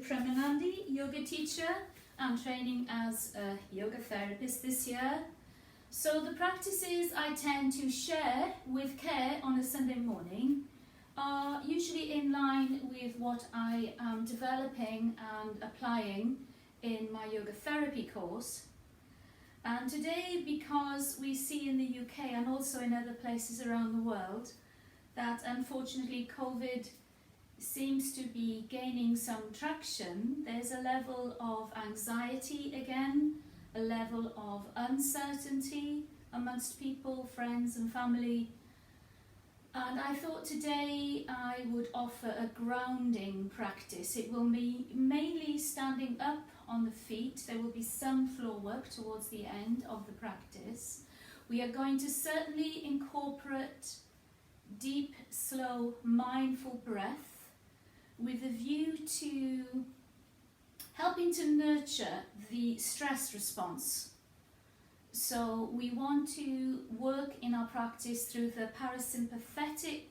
Premanandhi, yoga teacher. I'm training as a yoga therapist this year. So the practices I tend to share with care on a Sunday morning are usually in line with what I am developing and applying in my yoga therapy course. And today, because we see in the UK and also in other places around the world that unfortunately COVID seems to be gaining some traction, there's a level of anxiety again, a level of uncertainty amongst people, friends and family. And I thought today I would offer a grounding practice. It will be mainly standing up on the feet. There will be some floor work towards the end of the practice. We are going to certainly incorporate deep, slow, mindful breath with a view to helping to nurture the stress response. So we want to work in our practice through the parasympathetic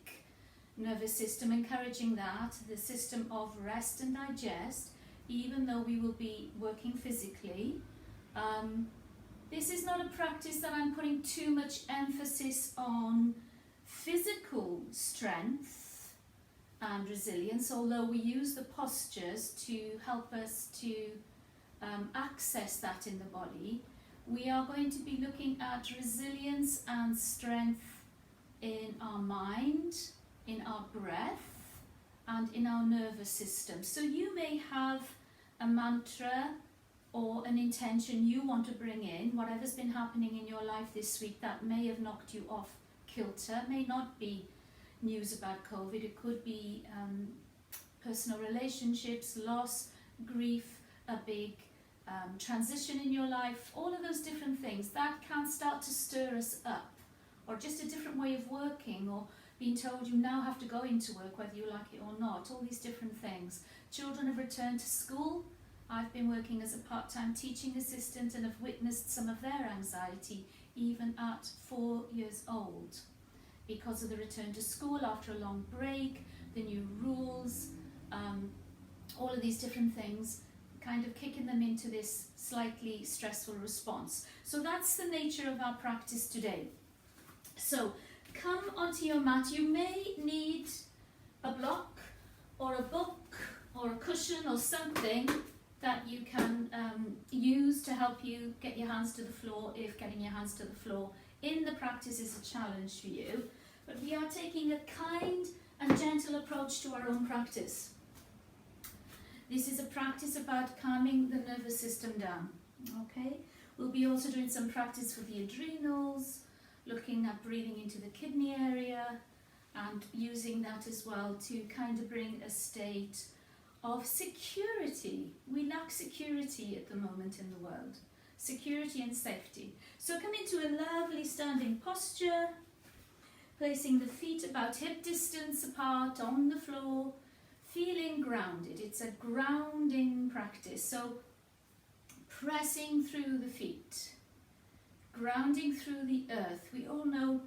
nervous system, encouraging that, the system of rest and digest, even though we will be working physically. This is not a practice that I'm putting too much emphasis on physical strength and resilience, although we use the postures to help us to access that in the body. We are going to be looking at resilience and strength in our mind, in our breath, and in our nervous system. So you may have a mantra or an intention you want to bring in, whatever's been happening in your life this week that may have knocked you off kilter, may not be news about COVID, it could be personal relationships, loss, grief, a big transition in your life, all of those different things that can start to stir us up, or just a different way of working, or being told you now have to go into work whether you like it or not, all these different things. Children have returned to school. I've been working as a part-time teaching assistant and have witnessed some of their anxiety even at 4 years old because of the return to school after a long break, the new rules, all of these different things kind of kicking them into this slightly stressful response. So that's the nature of our practice today. So come onto your mat. You may need a block or a book or a cushion or something that you can use to help you get your hands to the floor if getting your hands to the floor in the practice is a challenge for you. But we are taking a kind and gentle approach to our own practice. This is a practice about calming the nervous system down. Okay, we'll be also doing some practice for the adrenals, looking at breathing into the kidney area and using that as well to kind of bring a state of security. We lack security at the moment in the world. Security and safety. So come into a lovely standing posture, placing the feet about hip distance apart on the floor, feeling grounded. It's a grounding practice. So pressing through the feet, grounding through the earth. We all know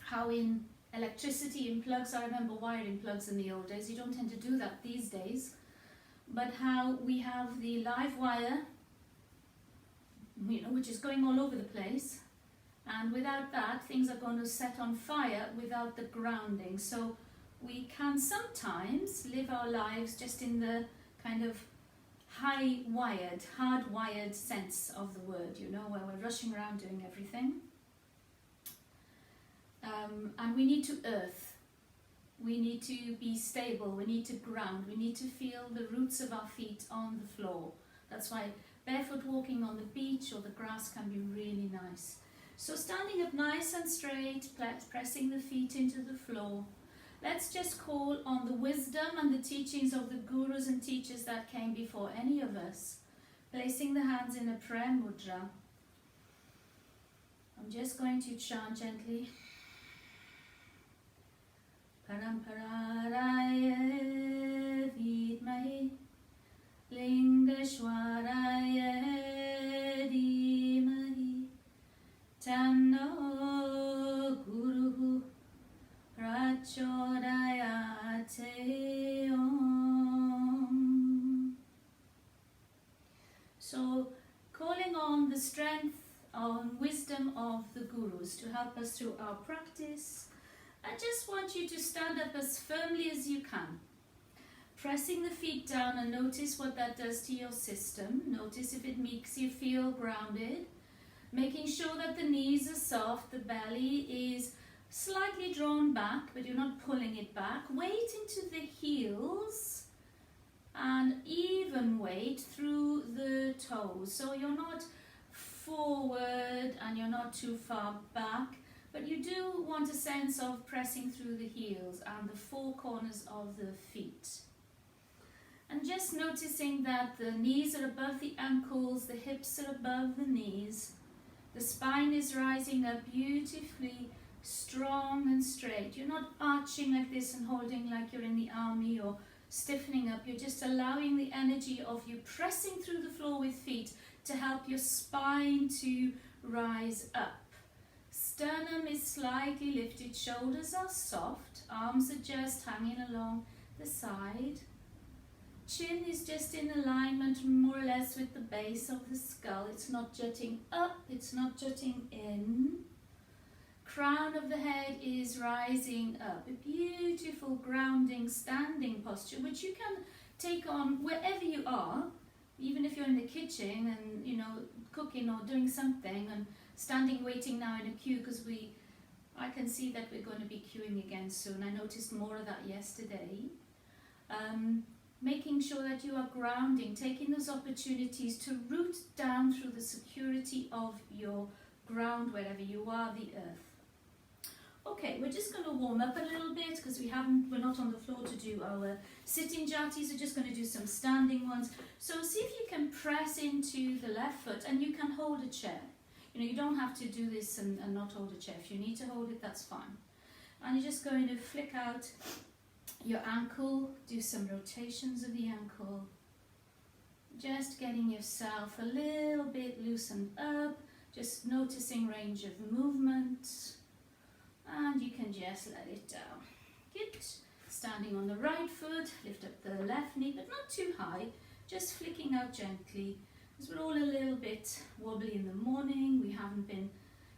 how in electricity in plugs, I remember wiring plugs in the old days, you don't tend to do that these days, but how we have the live wire, which is going all over the place, and without that things are going to set on fire without the grounding. So we can sometimes live our lives just in the kind of high-wired, hard-wired sense of the word, where we're rushing around doing everything. And we need to earth. We need to be stable. We need to ground. We need to feel the roots of our feet on the floor. That's why barefoot walking on the beach or the grass can be really nice. So standing up nice and straight, pressing the feet into the floor. Let's just call on the wisdom and the teachings of the gurus and teachers that came before any of us. Placing the hands in a prayer mudra. I'm just going to chant gently. Paramparaya vidmahi lingeshwaraya dhimahi tanno guruhu prachodayate om. wisdom of the gurus to help us through our practice. I just want you to stand up as firmly as you can, pressing the feet down, and notice what that does to your system. Notice if it makes you feel grounded, making sure that the knees are soft, the belly is slightly drawn back, but you're not pulling it back. Weight into the heels and even weight through the toes. So you're not forward and you're not too far back, but you do want a sense of pressing through the heels and the four corners of the feet. And just noticing that the knees are above the ankles, the hips are above the knees, the spine is rising up beautifully strong and straight. You're not arching like this and holding like you're in the army or stiffening up. You're just allowing the energy of you pressing through the floor with feet to help your spine to rise up. Sternum is slightly lifted, shoulders are soft, arms are just hanging along the side. Chin is just in alignment more or less with the base of the skull. It's not jutting up, it's not jutting in. Crown of the head is rising up. A beautiful grounding standing posture, which you can take on wherever you are, even if you're in the kitchen and cooking or doing something and standing waiting now in a queue, because I can see that we're going to be queuing again soon. I noticed more of that yesterday. Making sure that you are grounding, taking those opportunities to root down through the security of your ground wherever you are, the earth. Okay, we're just going to warm up a little bit because we're not on the floor to do our sitting jatis. We're just going to do some standing ones. So see if you can press into the left foot, and you can hold a chair. You don't have to do this and not hold a chair. If you need to hold it, that's fine. And you're just going to flick out your ankle, do some rotations of the ankle, just getting yourself a little bit loosened up, just noticing range of movement, and you can just let it down. Good. Standing on the right foot, lift up the left knee, but not too high, just flicking out gently, because we're all a little bit wobbly in the morning. We haven't been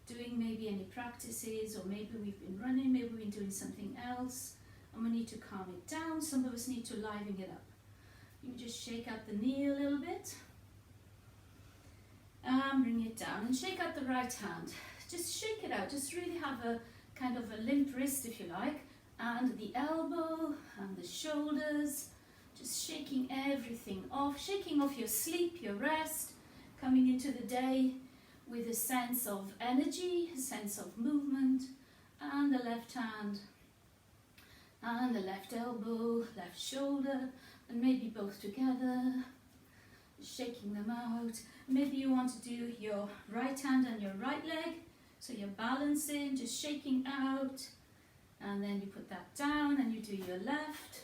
doing maybe any practices, or maybe we've been running, maybe we've been doing something else, and we need to calm it down. Some of us need to liven it up. You just shake out the knee a little bit, and bring it down, and shake out the right hand. Just shake it out, just really have a kind of a limp wrist if you like, and the elbow and the shoulders, just shaking everything off, shaking off your sleep, your rest, coming into the day with a sense of energy, a sense of movement, and the left hand and the left elbow, left shoulder, and maybe both together, shaking them out. Maybe you want to do your right hand and your right leg, so you're balancing, just shaking out, and then you put that down and you do your left.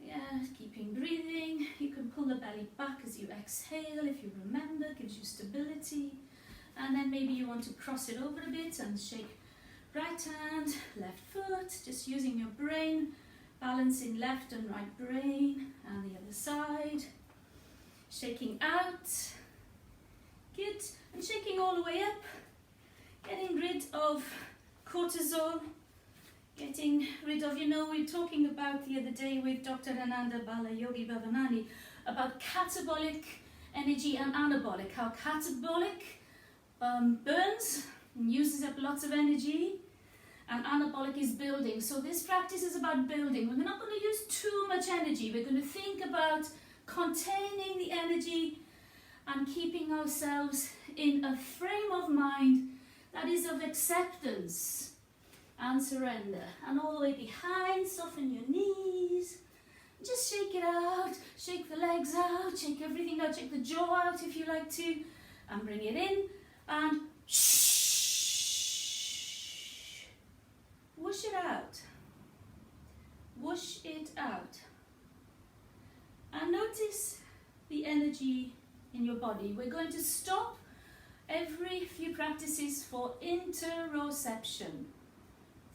Yeah, keeping breathing. You can pull the belly back as you exhale, if you remember, gives you stability. And then maybe you want to cross it over a bit and shake right hand, left foot, just using your brain, balancing left and right brain, and the other side. Shaking out. Good. And shaking all the way up. Getting rid of cortisol. Getting rid of, we were talking about the other day with Dr. Ananda Yogi Bhavanani about catabolic energy and anabolic. How catabolic burns and uses up lots of energy, and anabolic is building. So this practice is about building. We're not going to use too much energy. We're going to think about containing the energy and keeping ourselves in a frame of mind that is of acceptance and surrender. And all the way behind, soften your knees. Just shake it out. Shake the legs out. Shake everything out. Shake the jaw out if you like to. And bring it in. And shh. Whoosh it out. Whoosh it out. And notice the energy in your body. We're going to stop every few practices for interoception,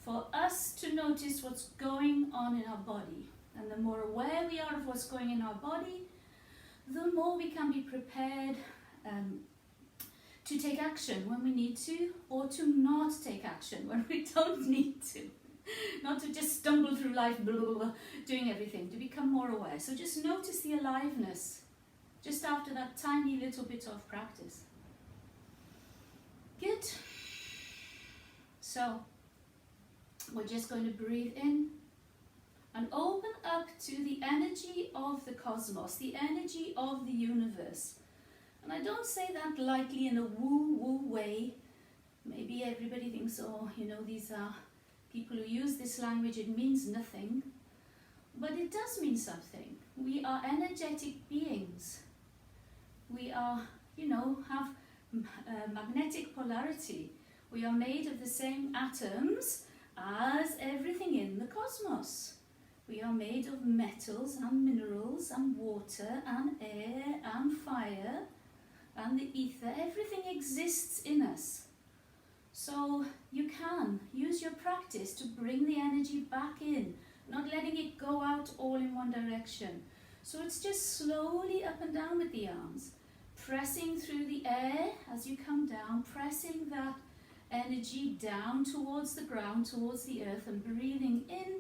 for us to notice what's going on in our body. And the more aware we are of what's going in our body, the more we can be prepared to take action when we need to, or to not take action when we don't need to. Not to just stumble through life, blah, blah, blah, doing everything, to become more aware. So just notice the aliveness just after that tiny little bit of practice. Good. So we're just going to breathe in and open up to the energy of the cosmos, the energy of the universe. And I don't say that lightly in a woo-woo way. Maybe everybody thinks, oh, you know, these are people who use this language, it means nothing. But it does mean something. We are energetic beings. We are, you know, have magnetic polarity. We are made of the same atoms as everything in the cosmos. We are made of metals and minerals and water and air and fire and the ether. Everything exists in us. So you can use your practice to bring the energy back in, not letting it go out all in one direction. So it's just slowly up and down with the arms, pressing through the air as you come down, pressing that energy down towards the ground, towards the earth, and breathing in,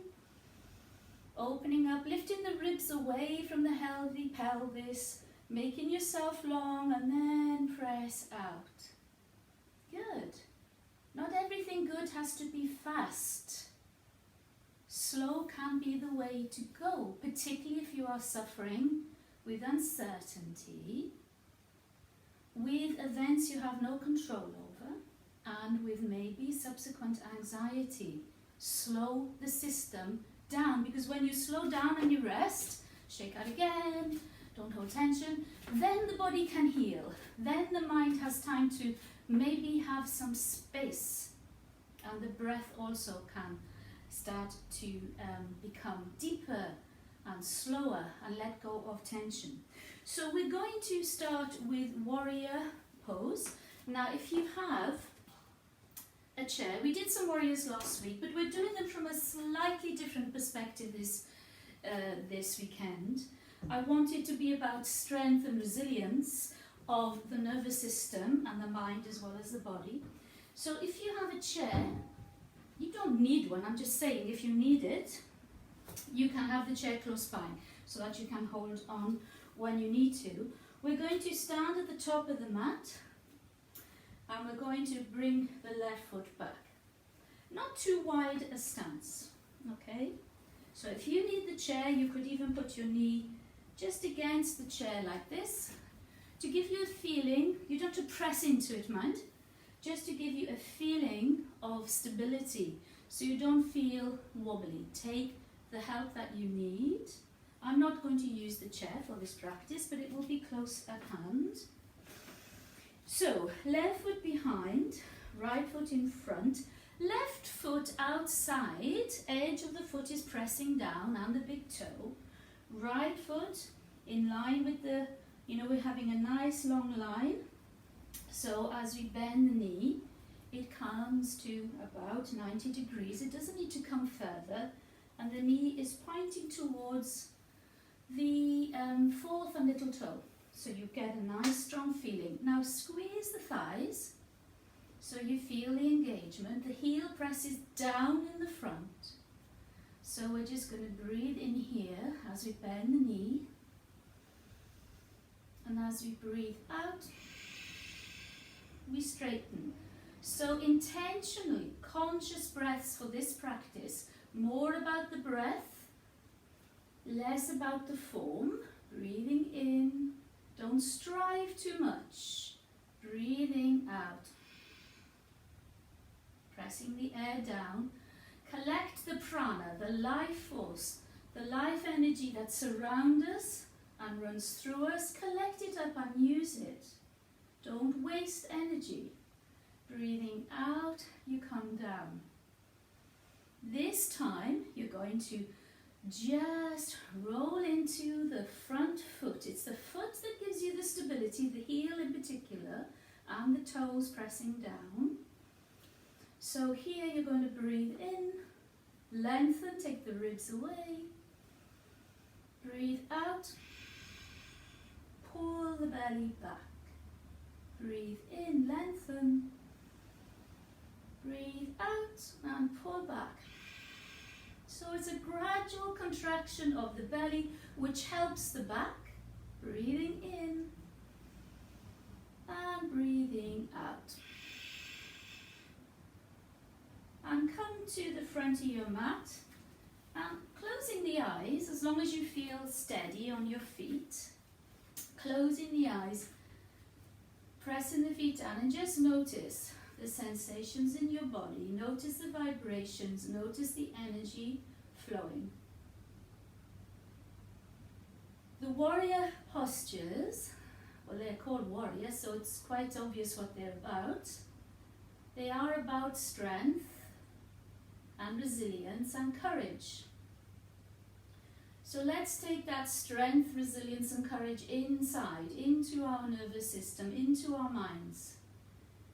opening up, lifting the ribs away from the healthy pelvis, making yourself long, and then press out. Good. Not everything good has to be fast. Slow can be the way to go, particularly if you are suffering with uncertainty, with events you have no control over, and with maybe subsequent anxiety. Slow the system down, because when you slow down and you rest, shake out again, don't hold tension, then the body can heal. Then the mind has time to maybe have some space, and the breath also can start to become deeper and slower and let go of tension. So we're going to start with warrior pose. Now if you have a chair, we did some warriors last week, but we're doing them from a slightly different perspective this weekend. I want it to be about strength and resilience of the nervous system and the mind as well as the body. So if you have a chair, you don't need one, I'm just saying if you need it, you can have the chair close by so that you can hold on when you need to. We're going to stand at the top of the mat and we're going to bring the left foot back. Not too wide a stance, okay? So if you need the chair, you could even put your knee just against the chair like this, to give you a feeling, you don't have to press into it, mind, just to give you a feeling of stability, so you don't feel wobbly. Take the help that you need. I'm not going to use the chair for this practice, but it will be close at hand. So, left foot behind, right foot in front, left foot outside, edge of the foot is pressing down and the big toe. Right foot in line with the, you know, we're having a nice long line. So as we bend the knee, it comes to about 90 degrees. It doesn't need to come further. And the knee is pointing towards the fourth and little toe. So you get a nice strong feeling. Now squeeze the thighs so you feel the engagement. The heel presses down in the front. So we're just going to breathe in here as we bend the knee. And as we breathe out, we straighten. So intentionally, conscious breaths for this practice. More about the breath, less about the form. Breathing in. Don't strive too much. Breathing out. Pressing the air down. Collect the prana, the life force, the life energy that surrounds us and runs through us. Collect it up and use it. Don't waste energy. Breathing out, you come down. This time, you're going to just roll into the front foot. It's the foot that gives you the stability, the heel in particular, and the toes pressing down. So here you're going to breathe in, lengthen, take the ribs away, breathe out, pull the belly back, Breathe in, lengthen. Breathe out and pull back. So it's a gradual contraction of the belly which helps the back. Breathing in and breathing out. And come to the front of your mat and closing the eyes as long as you feel steady on your feet. Closing the eyes, pressing the feet down, and just notice the sensations in your body. Notice the vibrations, notice the energy flowing. The warrior postures, well, they're called warrior, so it's quite obvious what they're about. They are about strength and resilience and courage. So let's take that strength, resilience and courage inside, into our nervous system, into our minds,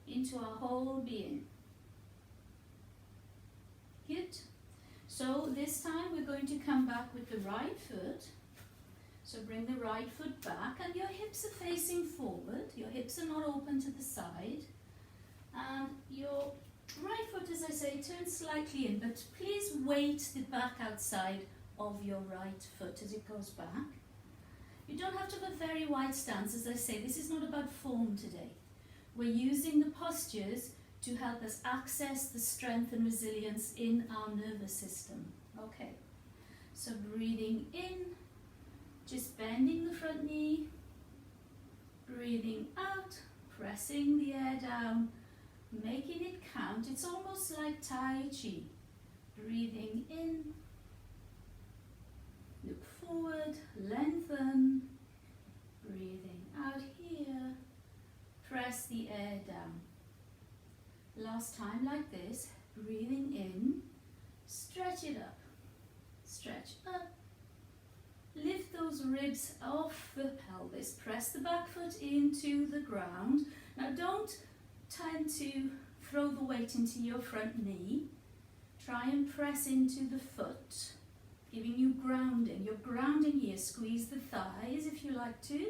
into our whole being. Good. So this time we're going to come back with the right foot. So bring the right foot back and your hips are facing forward. Your hips are not open to the side. And your right foot, as I say, turns slightly in, but please weight the back outside of your right foot as it goes back. You don't have to have a very wide stance. As I say, this is not about form today. We're using the postures to help us access the strength and resilience in our nervous system. Okay, so breathing in, just bending the front knee, breathing out, pressing the air down, making it count. It's almost like Tai Chi. Breathing in, look forward, lengthen, breathing out here, press the air down. Last time like this, breathing in, stretch it up, stretch up, lift those ribs off the pelvis, press the back foot into the ground. Now don't tend to throw the weight into your front knee, try and press into the foot, giving you grounding. You're grounding here, squeeze the thighs if you like to.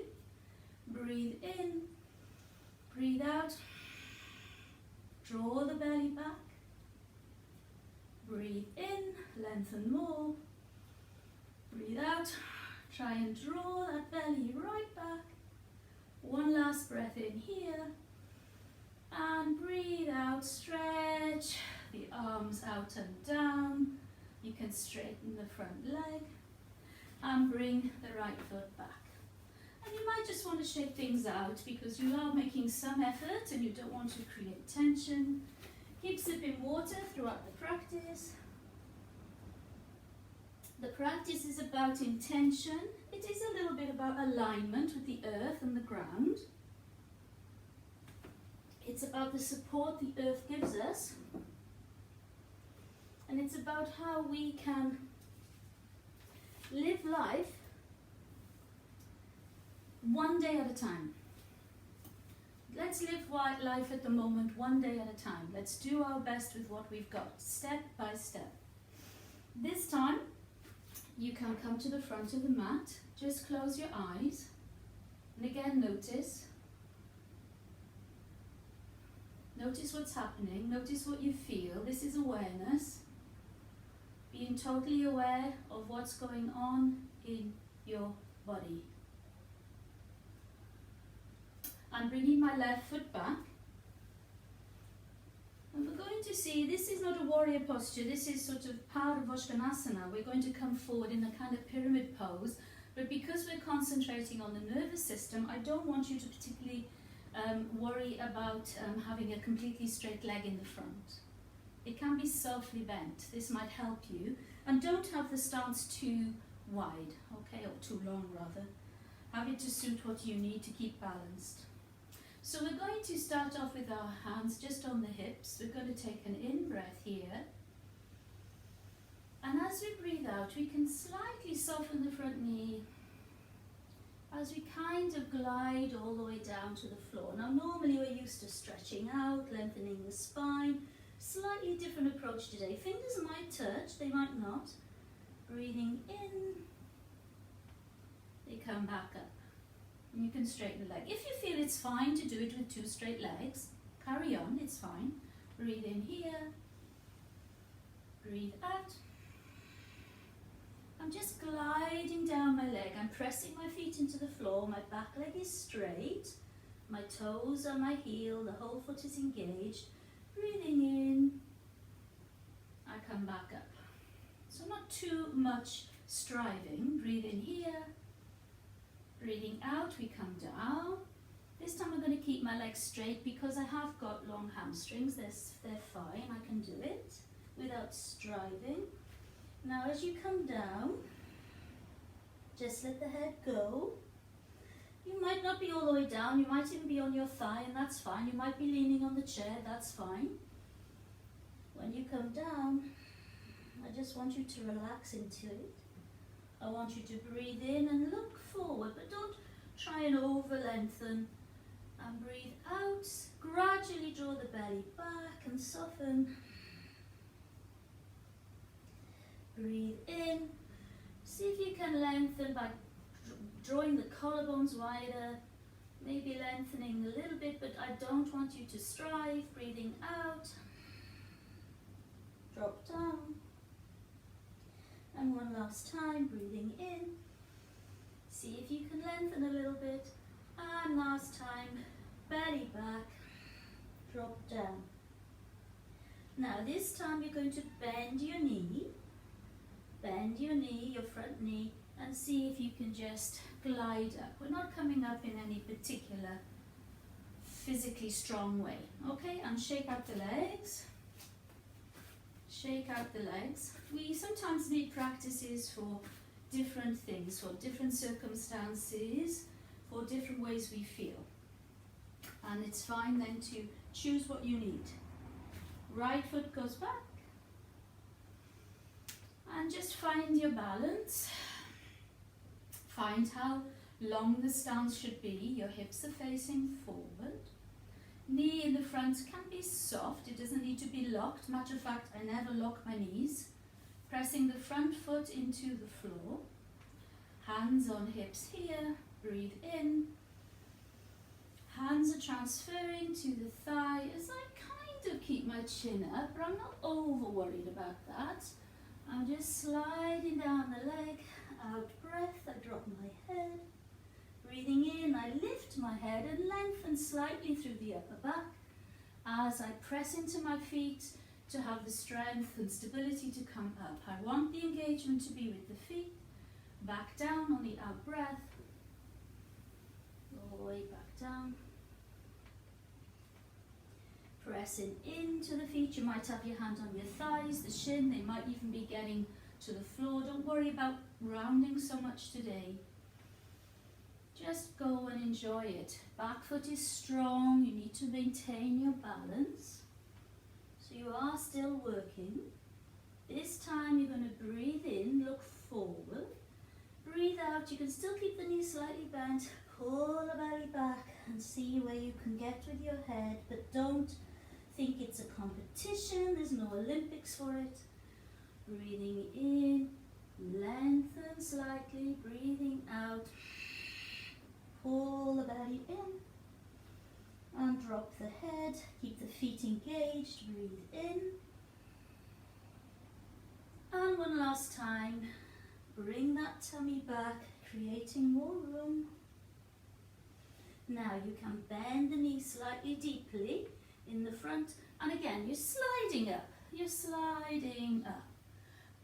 Breathe in, breathe out, draw the belly back. Breathe in, lengthen more. Breathe out, try and draw that belly right back. One last breath in here. And breathe out, stretch the arms out and down. You can straighten the front leg and bring the right foot back. And you might just want to shake things out because you are making some effort and you don't want to create tension. Keep sipping water throughout the practice. The practice is about intention. It is a little bit about alignment with the earth and the ground. It's about the support the earth gives us. And it's about how we can live life one day at a time. Let's live life at the moment, one day at a time. Let's do our best with what we've got, step by step. This time, you can come to the front of the mat. Just close your eyes. And again, notice. Notice what's happening. Notice what you feel. This is awareness. Being totally aware of what's going on in your body. I'm bringing my left foot back. And we're going to see, this is not a warrior posture, this is sort of part of Uttanasana. We're going to come forward in a kind of pyramid pose, but because we're concentrating on the nervous system, I don't want you to particularly worry about having a completely straight leg in the front. It can be softly bent. This might help you. And don't have the stance too wide, okay, or too long rather. Have it to suit what you need to keep balanced. So we're going to start off with our hands just on the hips. We're going to take an in-breath here. And as we breathe out, we can slightly soften the front knee as we kind of glide all the way down to the floor. Now normally we're used to stretching out, lengthening the spine. Slightly different approach today. Fingers might touch, they might not. Breathing in, they come back up. And you can straighten the leg. If you feel it's fine to do it with 2 straight legs, carry on, it's fine. Breathe in here, breathe out. I'm just gliding down my leg. I'm pressing my feet into the floor. My back leg is straight. My toes are my heel. The whole foot is engaged. Breathing in, I come back up. So not too much striving. Breathe in here. Breathing out, we come down. This time I'm going to keep my legs straight because I have got long hamstrings. They're fine. I can do it without striving. Now as you come down, just let the head go. You might not be all the way down, you might even be on your thigh, and that's fine. You might be leaning on the chair, that's fine. When you come down, I just want you to relax into it. I want you to breathe in and look forward, but don't try and over lengthen. And breathe out, gradually draw the belly back and soften. Breathe in, see if you can lengthen by drawing the collarbones wider, maybe lengthening a little bit, but I don't want you to strive. Breathing out, drop down, and one last time, breathing in, see if you can lengthen a little bit, and last time, belly back, drop down. Now this time you're going to bend your knee, your front knee, and see if you can just glide up. We're not coming up in any particular physically strong way. Okay, and shake out the legs. Shake out the legs. We sometimes need practices for different things, for different circumstances, for different ways we feel. And it's fine then to choose what you need. Right foot goes back. And just find your balance. Find how long the stance should be. Your hips are facing forward. Knee in the front can be soft. It doesn't need to be locked. Matter of fact, I never lock my knees. Pressing the front foot into the floor. Hands on hips here. Breathe in. Hands are transferring to the thigh as I kind of keep my chin up, but I'm not over worried about that. I'm just sliding down the leg, out breath, I drop my head. Breathing in, I lift my head and lengthen slightly through the upper back as I press into my feet to have the strength and stability to come up. I want the engagement to be with the feet. Back down on the out breath. All the way back down. Pressing into the feet, you might have your hand on your thighs, the shin, they might even be getting to the floor. Don't worry about rounding so much today. Just go and enjoy it. Back foot is strong, you need to maintain your balance. So you are still working. This time you're going to breathe in, look forward. Breathe out, you can still keep the knees slightly bent. Pull the belly back and see where you can get with your head, but don't think it's a competition, there's no Olympics for it. Breathing in, lengthen slightly, breathing out, pull the belly in, and drop the head, keep the feet engaged, breathe in. And one last time, bring that tummy back, creating more room. Now you can bend the knee slightly deeply in the front, and again you're sliding up,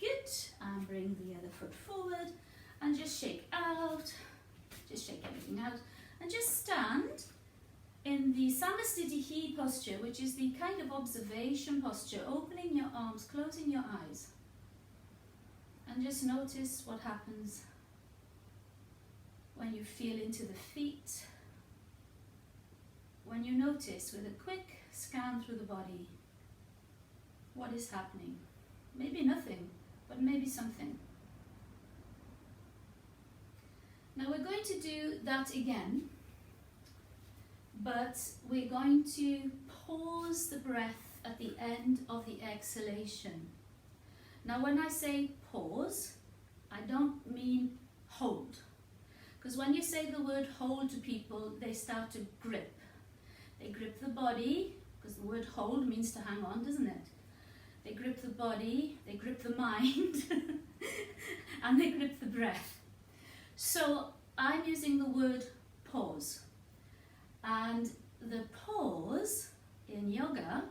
good, and bring the other foot forward and just shake out, just shake everything out, and just stand in the Samastitihi posture, which is the kind of observation posture, opening your arms, closing your eyes, and just notice what happens when you feel into the feet. When you notice with a quick scan through the body, what is happening? Maybe nothing, but maybe something. Now we're going to do that again, but we're going to pause the breath at the end of the exhalation. Now when I say pause, I don't mean hold, Because when you say the word hold to people, they start to grip. They grip the body, because the word hold means to hang on, doesn't it? They grip the body, they grip the mind, and they grip the breath. So I'm using the word pause. And the pause in yoga,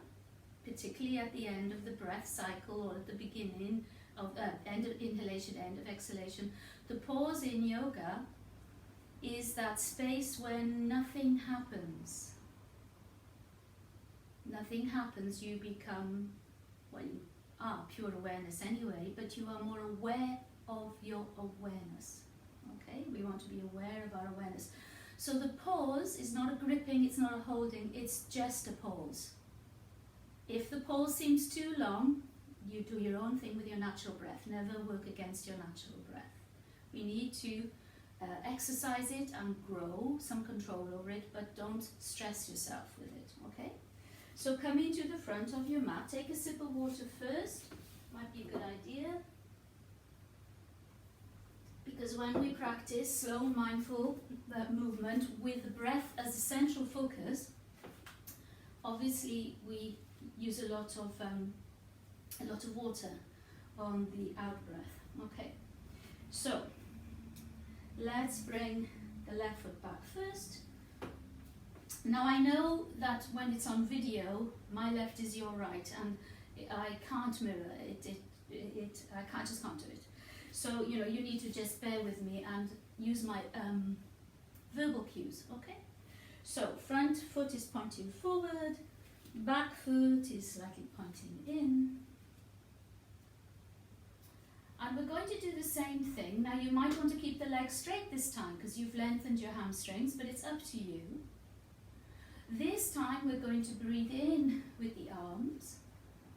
particularly at the end of the breath cycle or at the beginning of end of inhalation, end of exhalation, the pause in yoga is that space when nothing happens. Nothing happens, you become, well, you are pure awareness anyway, but you are more aware of your awareness. Okay, we want to be aware of our awareness. So the pause is not a gripping, it's not a holding, it's just a pause. If the pause seems too long, you do your own thing with your natural breath. Never work against your natural breath. We need to exercise it and grow some control over it, but don't stress yourself with it, okay? So coming to the front of your mat, take a sip of water first, might be a good idea. Because when we practice slow, mindful movement with the breath as a central focus, obviously we use a lot of water on the out breath. Okay, so let's bring the left foot back first. Now I know that when it's on video, my left is your right, and I can't mirror it. I just can't do it. So you need to just bear with me and use my verbal cues. Okay. So front foot is pointing forward, back foot is slightly pointing in. And we're going to do the same thing. Now you might want to keep the legs straight this time because you've lengthened your hamstrings, but it's up to you. This time we're going to breathe in with the arms.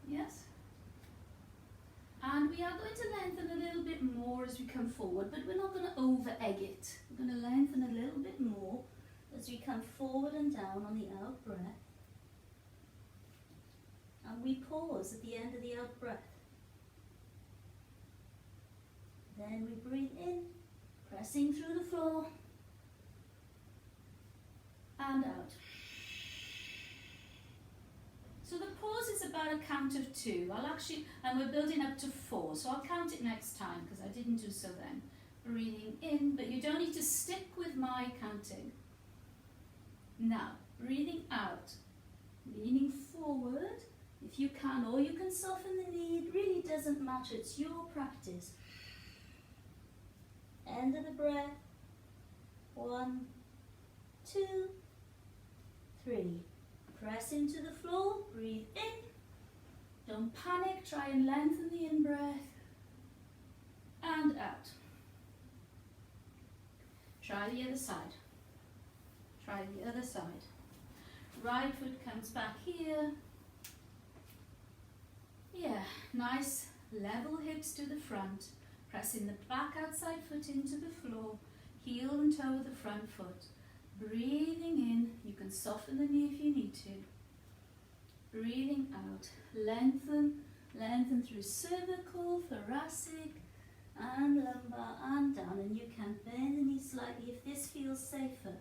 Yes? And we are going to lengthen a little bit more as we come forward, but we're not going to over-egg it. We're going to lengthen a little bit more as we come forward and down on the out breath. And we pause at the end of the out breath. Then we breathe in, pressing through the floor, and out. So the pause is about a count of 2. And we're building up to 4, so I'll count it next time because I didn't do so then. Breathing in, but you don't need to stick with my counting. Now, breathing out, leaning forward if you can, or you can soften the knee. It really doesn't matter, it's your practice. End of the breath. 1, 2, 3. Press into the floor, breathe in. Don't panic, try and lengthen the in-breath. And out. Try the other side. Try the other side. Right foot comes back here. Yeah, nice level hips to the front. Pressing the back outside foot into the floor. Heel and toe of the front foot. Breathing in, you can soften the knee if you need to. Breathing out, lengthen through cervical, thoracic, and lumbar, and down. And you can bend the knee slightly if this feels safer.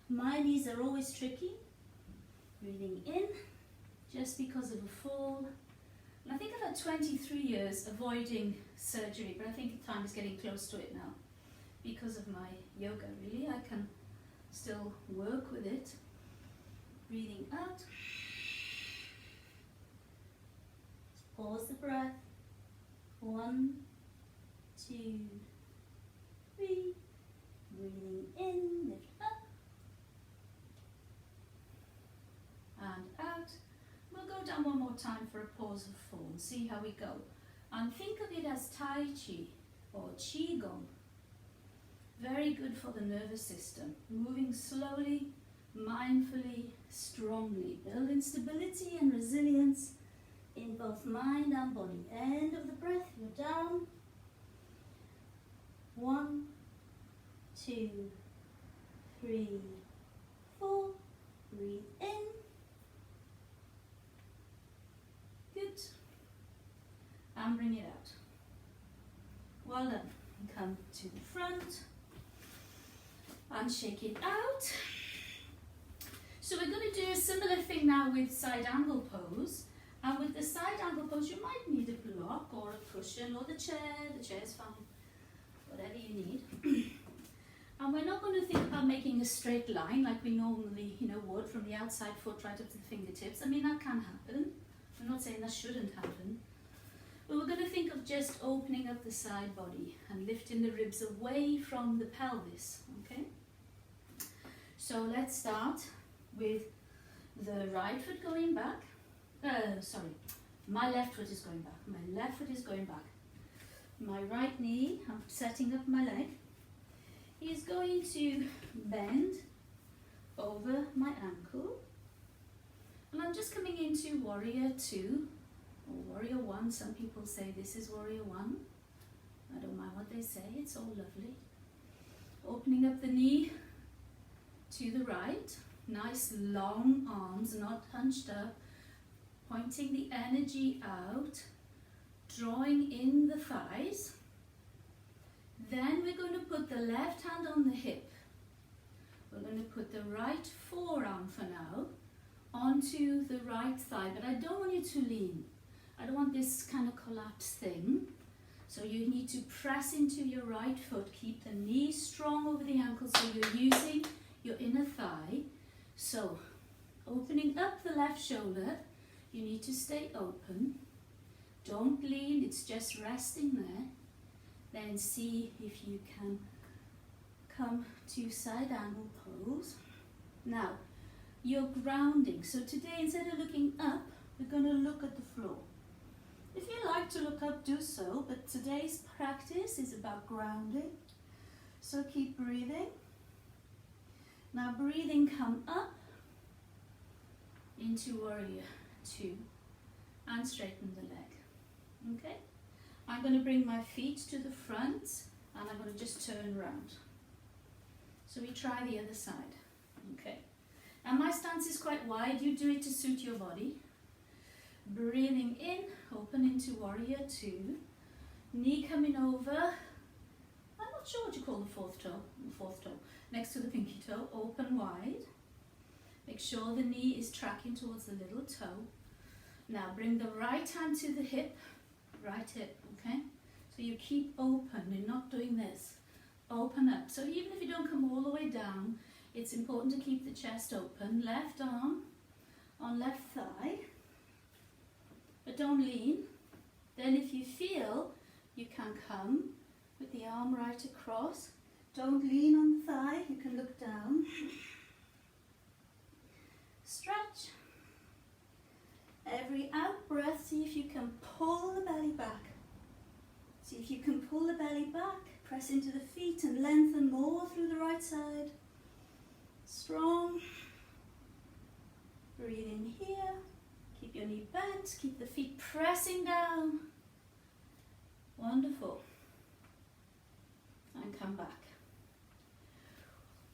My knees are always tricky. Breathing in, just because of a fall. And I think I've had 23 years avoiding surgery, but I think the time is getting close to it now. Because of my yoga, really, I can still work with it. Breathing out. Pause the breath. 1, 2, 3. Breathing in, lift up. And out. We'll go down one more time for a pause of 4 and see how we go. And think of it as Tai Chi or Qigong. Very good for the nervous system. Moving slowly, mindfully, strongly. Building stability and resilience in both mind and body. End of the breath, you're down. 1, 2, 3, 4. Breathe in. Good. And bring it out. Well done. Come to the front. and shake it out. So we're going to do a similar thing now with side angle pose. And with the side angle pose, you might need a block or a cushion or the chair. The chair is fine, whatever you need. And we're not going to think about making a straight line like we normally, would from the outside foot right up to the fingertips. I mean, that can happen. I'm not saying that shouldn't happen. But we're going to think of just opening up the side body and lifting the ribs away from the pelvis, okay? So let's start with the right foot going back. My left foot is going back. My left foot is going back. My right knee, I'm setting up my leg, is going to bend over my ankle. And I'm just coming into warrior 2 or warrior 1. Some people say this is warrior 1. I don't mind what they say, it's all lovely. Opening up the knee to the right. Nice long arms, not hunched up. Pointing the energy out. Drawing in the thighs. Then we're going to put the left hand on the hip. We're going to put the right forearm for now onto the right thigh, but I don't want you to lean. I don't want this kind of collapsed thing. So you need to press into your right foot. Keep the knee strong over the ankle so you're using your inner thigh. So opening up the left shoulder, you need to stay open. Don't lean, it's just resting there. Then see if you can come to side angle pose. Now, you're grounding. So today, instead of looking up, we're going to look at the floor. If you like to look up, do so, but today's practice is about grounding. So keep breathing. Now breathing, come up into warrior 2 and straighten the leg. Okay? I'm going to bring my feet to the front and I'm going to just turn around. So we try the other side. Okay. And my stance is quite wide. You do it to suit your body. Breathing in, open into warrior 2. Knee coming over. I'm not sure what you call the fourth toe. Next to the pinky toe, open wide. Make sure the knee is tracking towards the little toe. Now bring the right hand to the hip. Right hip, okay? So you keep open, you're not doing this. Open up. So even if you don't come all the way down, it's important to keep the chest open. Left arm on left thigh. But don't lean. Then if you feel, you can come with the arm right across. Don't lean on the thigh, you can look down. Stretch. Every out breath, see if you can pull the belly back. See if you can pull the belly back, press into the feet and lengthen more through the right side. Strong. Breathe in here. Keep your knee bent, keep the feet pressing down. Wonderful. And come back.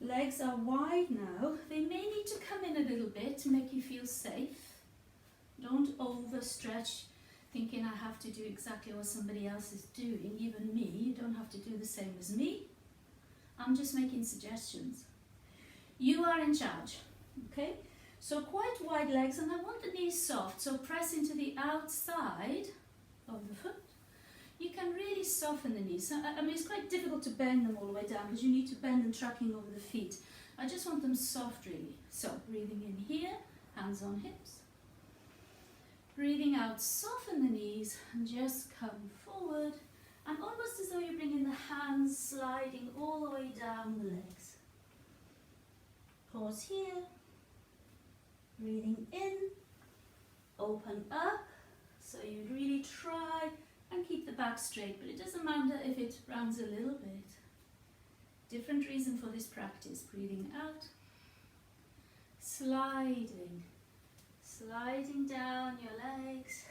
Legs are wide now. They may need to come in a little bit to make you feel safe. Don't overstretch thinking I have to do exactly what somebody else is doing, even me. You don't have to do the same as me. I'm just making suggestions. You are in charge, okay? So quite wide legs, and I want the knees soft, so press into the outside of the foot. You can really soften the knees. I mean, it's quite difficult to bend them all the way down because you need to bend them tracking over the feet. I just want them soft, really. So breathing in here, hands on hips. Breathing out, soften the knees and just come forward, and almost as though you're bringing the hands sliding all the way down the legs. Pause here. Breathing in, open up, so you really try and keep the back straight, but it doesn't matter if it rounds a little bit. Different reason for this practice. Breathing out, sliding down your legs,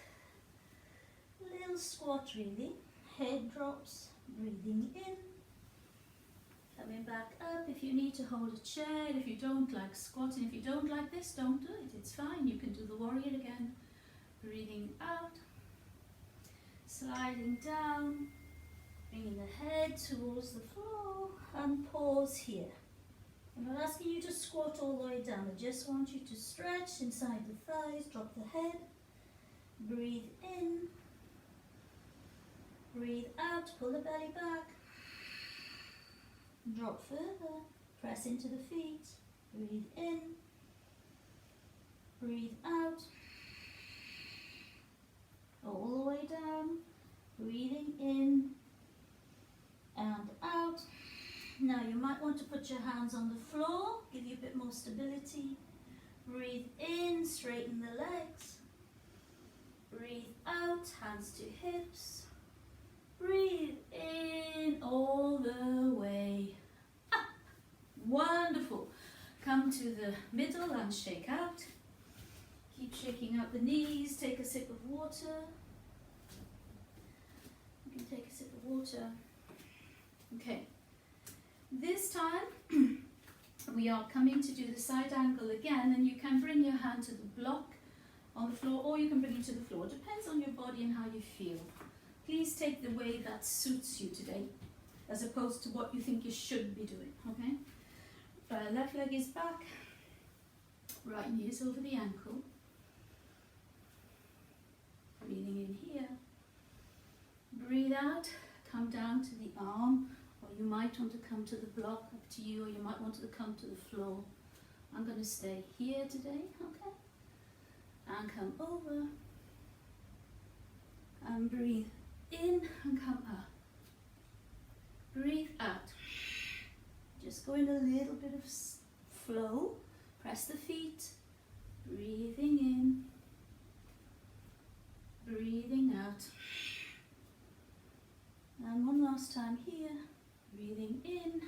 little squat really, head drops, breathing in, coming back up. If you need to hold a chair, if you don't like squatting, if you don't like this, don't do it, it's fine, you can do the warrior again. Breathing out, sliding down, bringing the head towards the floor, and pause here. I'm not asking you to squat all the way down. I just want you to stretch inside the thighs, drop the head, breathe in, breathe out, pull the belly back, drop further, press into the feet, breathe in, breathe out, all the way down, breathing in and out. Now you might want to put your hands on the floor, give you a bit more stability. Breathe in, straighten the legs. Breathe out, hands to hips. Breathe in all the way up. Wonderful. Come to the middle and shake out. Keep shaking out the knees. Take a sip of water. You can take a sip of water. Okay. This time we are coming to do the side angle again, and you can bring your hand to the block on the floor, or you can bring it to the floor. Depends on your body and how you feel. Please take the way that suits you today, as opposed to what you think you should be doing, okay? Left leg is back, right knee is over the ankle. Breathing in here. Breathe out, come down to the arm, or you might want to come to the block, up to you, or you might want to come to the floor. I'm going to stay here today, okay? And come over. And breathe in and come up. Breathe out. Just go in a little bit of flow. Press the feet. Breathing in. Breathing out. And one last time here. Breathing in.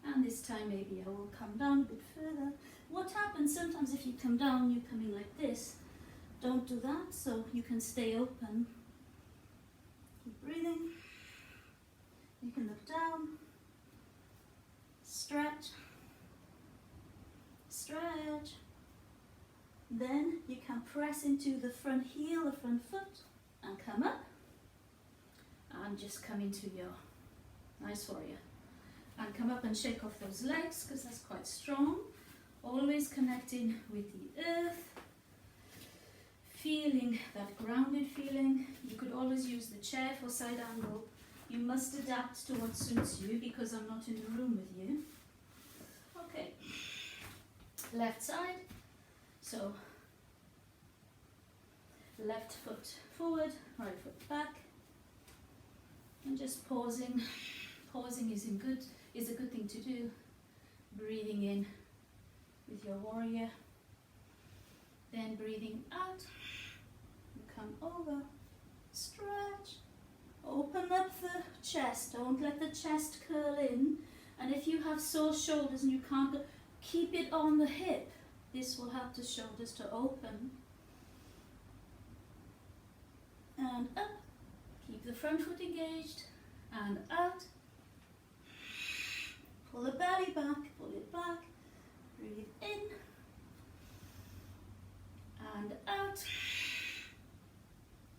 And this time maybe I will come down a bit further. What happens sometimes if you come down, you're coming like this. Don't do that, so you can stay open. Keep breathing. You can look down. Stretch. Stretch. Then you can press into the front heel, the front foot, and come up. And just come into your nice warrior. And come up and shake off those legs, because that's quite strong. Always connecting with the earth. Feeling that grounded feeling. You could always use the chair for side angle. You must adapt to what suits you, because I'm not in the room with you. Okay. Left side. So, left foot forward, right foot back. And just pausing. Pausing is a good thing to do. Breathing in with your warrior. Then breathing out. You come over. Stretch. Open up the chest. Don't let the chest curl in. And if you have sore shoulders and you can't go, keep it on the hip. This will help the shoulders to open. And up. Keep the front foot engaged. And out. Pull the belly back. Pull it back. Breathe in. And out.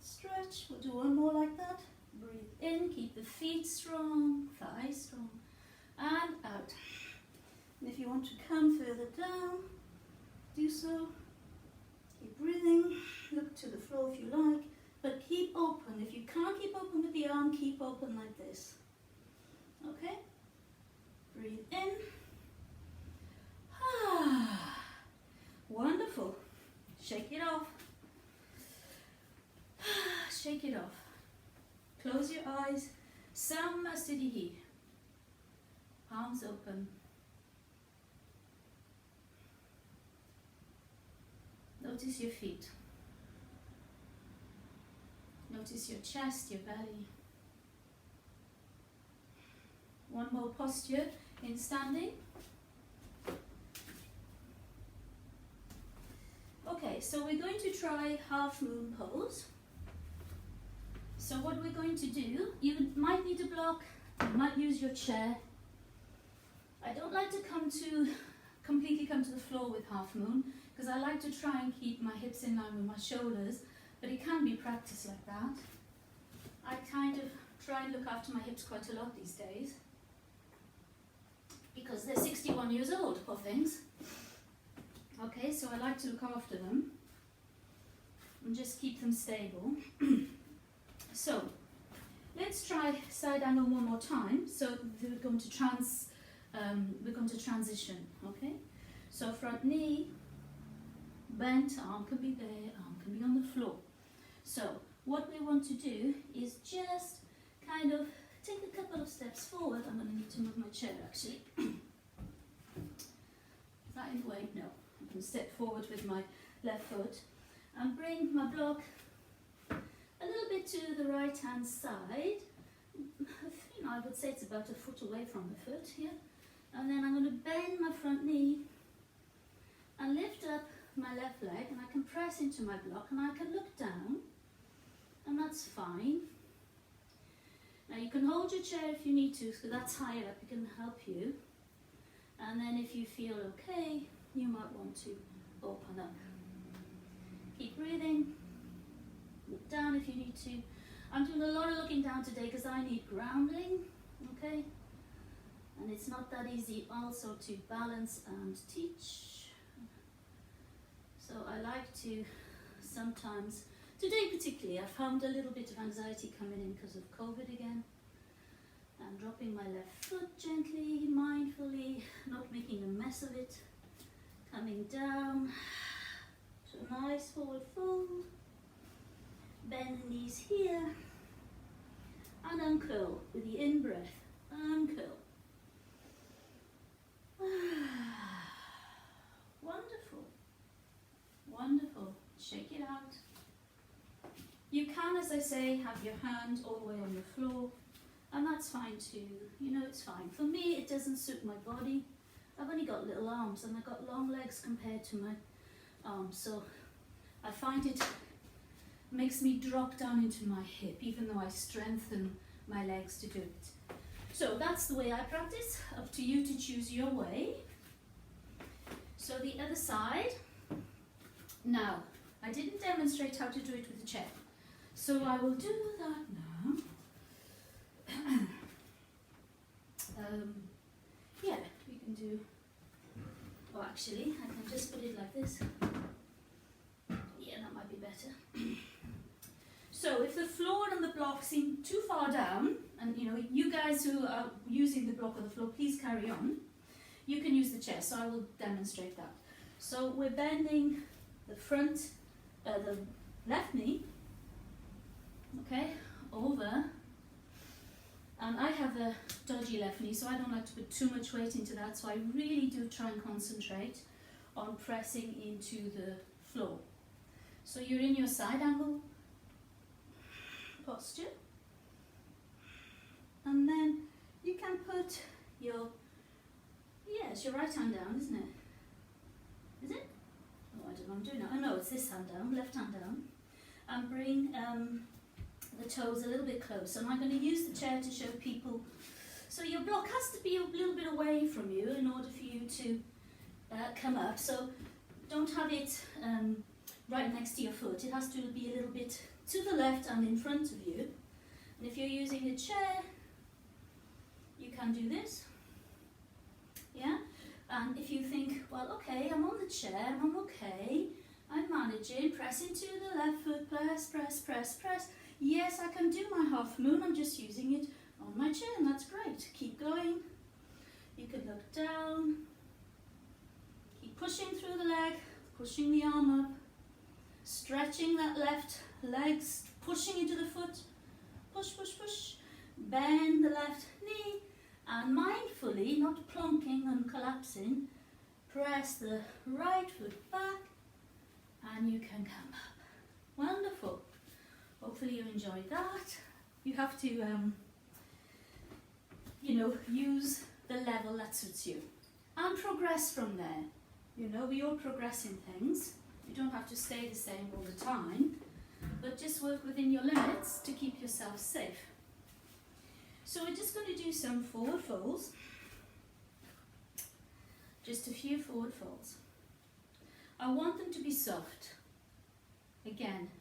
Stretch. We'll do one more like that. Breathe in. Keep the feet strong. Thighs strong. And out. And if you want to come further down, do so. Keep breathing. Look to the floor if you like. But keep open. If you can't keep open with the arm, keep open like this. Okay? Breathe in. Wonderful. Shake it off. Shake it off. Close your eyes. Samastitihi. Palms open. Notice your feet. Notice your chest, your belly. One more posture in standing. Okay, so we're going to try half moon pose. So what we're going to do, you might need a block, you might use your chair. I don't like to completely come to the floor with half moon, because I like to try and keep my hips in line with my shoulders, but it can be practiced like that. I kind of try and look after my hips quite a lot these days. 1 year old, poor things. Okay, so I like to look after them and just keep them stable. So let's try side angle one more time. So we're going to transition. Okay, so front knee, bent, arm can be there, arm can be on the floor. So what we want to do is just kind of take a couple of steps forward. I'm going to need to move my chair actually. Is that in the way? No. I can step forward with my left foot and bring my block a little bit to the right hand side. You know, I would say it's about a foot away from the foot here. And then I'm going to bend my front knee and lift up my left leg, and I can press into my block and I can look down, and that's fine. Now you can hold your chair if you need to, so that's higher up, it can help you. And then if you feel okay, you might want to open up. Keep breathing, look down if you need to. I'm doing a lot of looking down today because I need grounding, okay? And it's not that easy also to balance and teach. So I like to sometimes, today particularly, I found a little bit of anxiety coming in because of COVID again. I'm dropping my left foot gently, mindfully, not making a mess of it. Coming down to a nice forward fold. Bend the knees here. And uncurl with the in-breath. Uncurl. Wonderful. Wonderful. Shake it out. You can, as I say, have your hand all the way on the floor, and that's fine too. You know, it's fine. For me, it doesn't suit my body. I've only got little arms and I've got long legs compared to my arms, so I find it makes me drop down into my hip, even though I strengthen my legs to do it. So that's the way I practice. Up to you to choose your way. So the other side. Now, I didn't demonstrate how to do it with the chair, so I will do that now. Yeah, we can do, oh actually, I can just put it like this. Yeah, that might be better. So if the floor and the block seem too far down, and you know, you guys who are using the block or the floor, please carry on. You can use the chair, so I will demonstrate that. So we're bending the front, the left knee, okay, over, and I have a dodgy left knee, so I don't like to put too much weight into that, so I really do try and concentrate on pressing into the floor. So you're in your side angle posture, and then you can put your, yeah, it's your right hand down, isn't it? Is it? Oh, I don't know what I'm doing now. Oh no, it's this hand down, left hand down. And bring the toes a little bit closer. And I'm going to use the chair to show people. So your block has to be a little bit away from you in order for you to come up. So don't have it right next to your foot. It has to be a little bit to the left and in front of you. And if you're using a chair, you can do this. Yeah? And if you think, well, okay, I'm on the chair, I'm okay, I'm managing, press into the left foot, press, press, press, press. Yes, I can do my half moon, I'm just using it on my chair, and that's great. Keep going. You can look down. Keep pushing through the leg, pushing the arm up, stretching that left leg, pushing into the foot. Push, push, push. Bend the left knee. And mindfully, not plonking and collapsing, press the right foot back and you can come up. Wonderful. Hopefully you enjoyed that. You have to, you know, use the level that suits you and progress from there. You know, we all progress in things. You don't have to stay the same all the time, but just work within your limits to keep yourself safe. So we're just going to do some forward folds, just a few forward folds. I want them to be soft. Again,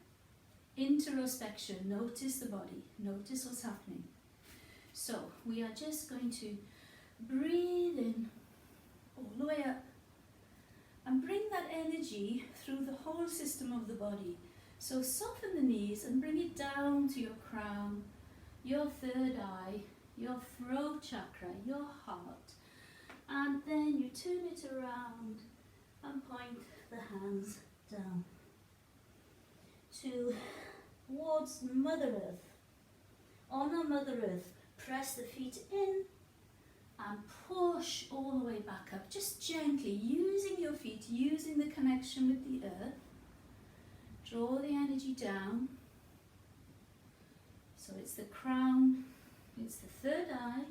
introspection, notice the body, notice what's happening. So we are just going to breathe in all the way up. And bring that energy through the whole system of the body. So soften the knees and bring it down to your crown, your third eye, your throat chakra, your heart. And then you turn it around and point the hands down towards Mother Earth. Honor Mother Earth. Press the feet in and push all the way back up. Just gently, using your feet, using the connection with the earth. Draw the energy down. So it's the crown, it's the third eye,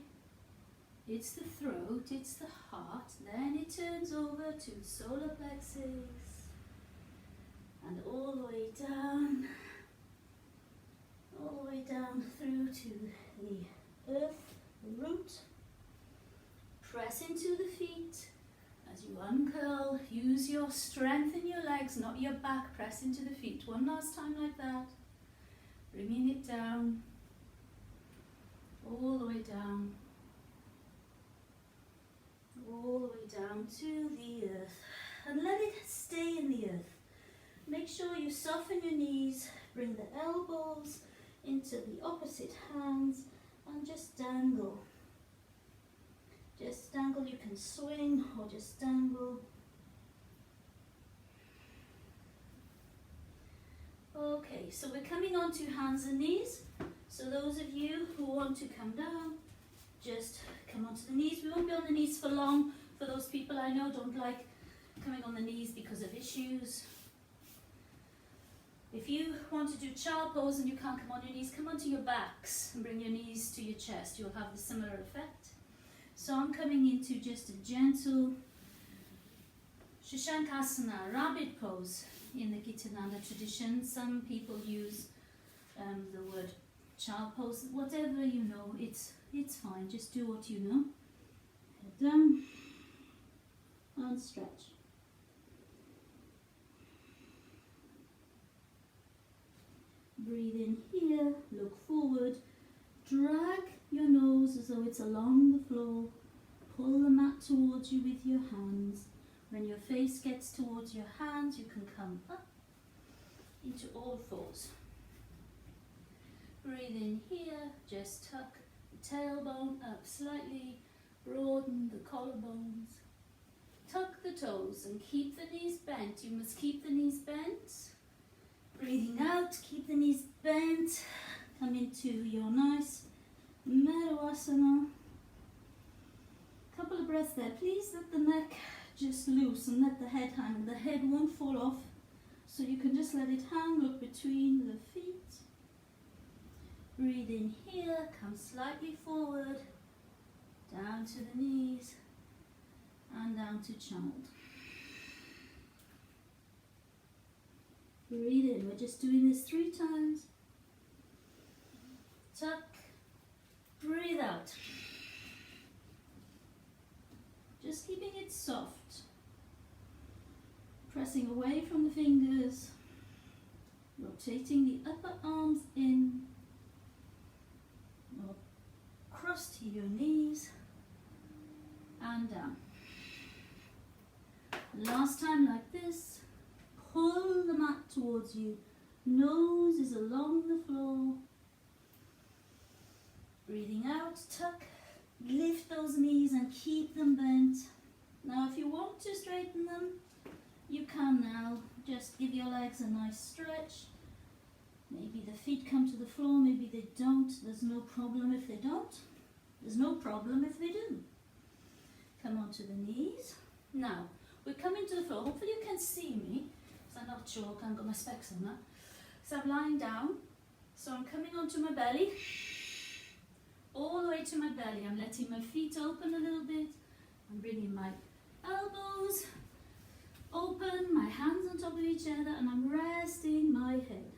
it's the throat, it's the heart. Then it turns over to solar plexus. And all the way down through to the earth root. Press into the feet as you uncurl. Use your strength in your legs, not your back. Press into the feet. One last time like that. Bringing it down, all the way down, all the way down to the earth. And let it stay in the earth. Make sure you soften your knees, bring the elbows into the opposite hands and just dangle. Just dangle, you can swing or just dangle. Okay, so we're coming on to hands and knees. So those of you who want to come down, just come onto the knees. We won't be on the knees for long. For those people I know don't like coming on the knees because of issues. If you want to do child pose and you can't come on your knees, come onto your backs and bring your knees to your chest. You'll have the similar effect. So I'm coming into just a gentle Shashankasana, rabbit pose in the Gitananda tradition. Some people use the word child pose. Whatever you know, it's fine. Just do what you know. Head down and stretch. Breathe in here, look forward, drag your nose as though it's along the floor, pull the mat towards you with your hands. When your face gets towards your hands, you can come up into all fours. Breathe in here, just tuck the tailbone up slightly, broaden the collarbones, tuck the toes and keep the knees bent. You must keep the knees bent. Breathing out, keep the knees bent, come into your nice Medavasana. Couple of breaths there. Please let the neck just loose and let the head hang. The head won't fall off, so you can just let it hang, look between the feet. Breathe in here, come slightly forward, down to the knees, and down to child. Breathe in. We're just doing this 3 times. Tuck. Breathe out. Just keeping it soft. Pressing away from the fingers. Rotating the upper arms in. Cross to your knees. And down. Last time like this. Pull the mat towards you. Nose is along the floor. Breathing out, tuck. Lift those knees and keep them bent. Now if you want to straighten them, you can now. Just give your legs a nice stretch. Maybe the feet come to the floor, maybe they don't. There's no problem if they don't. There's no problem if they do. Come onto the knees. Now, we're coming to the floor. Hopefully you can see me. I'm not sure, I can't got my specs on that. So I'm lying down, so I'm coming onto my belly, all the way to my belly. I'm letting my feet open a little bit. I'm bringing my elbows open, my hands on top of each other, and I'm resting my head.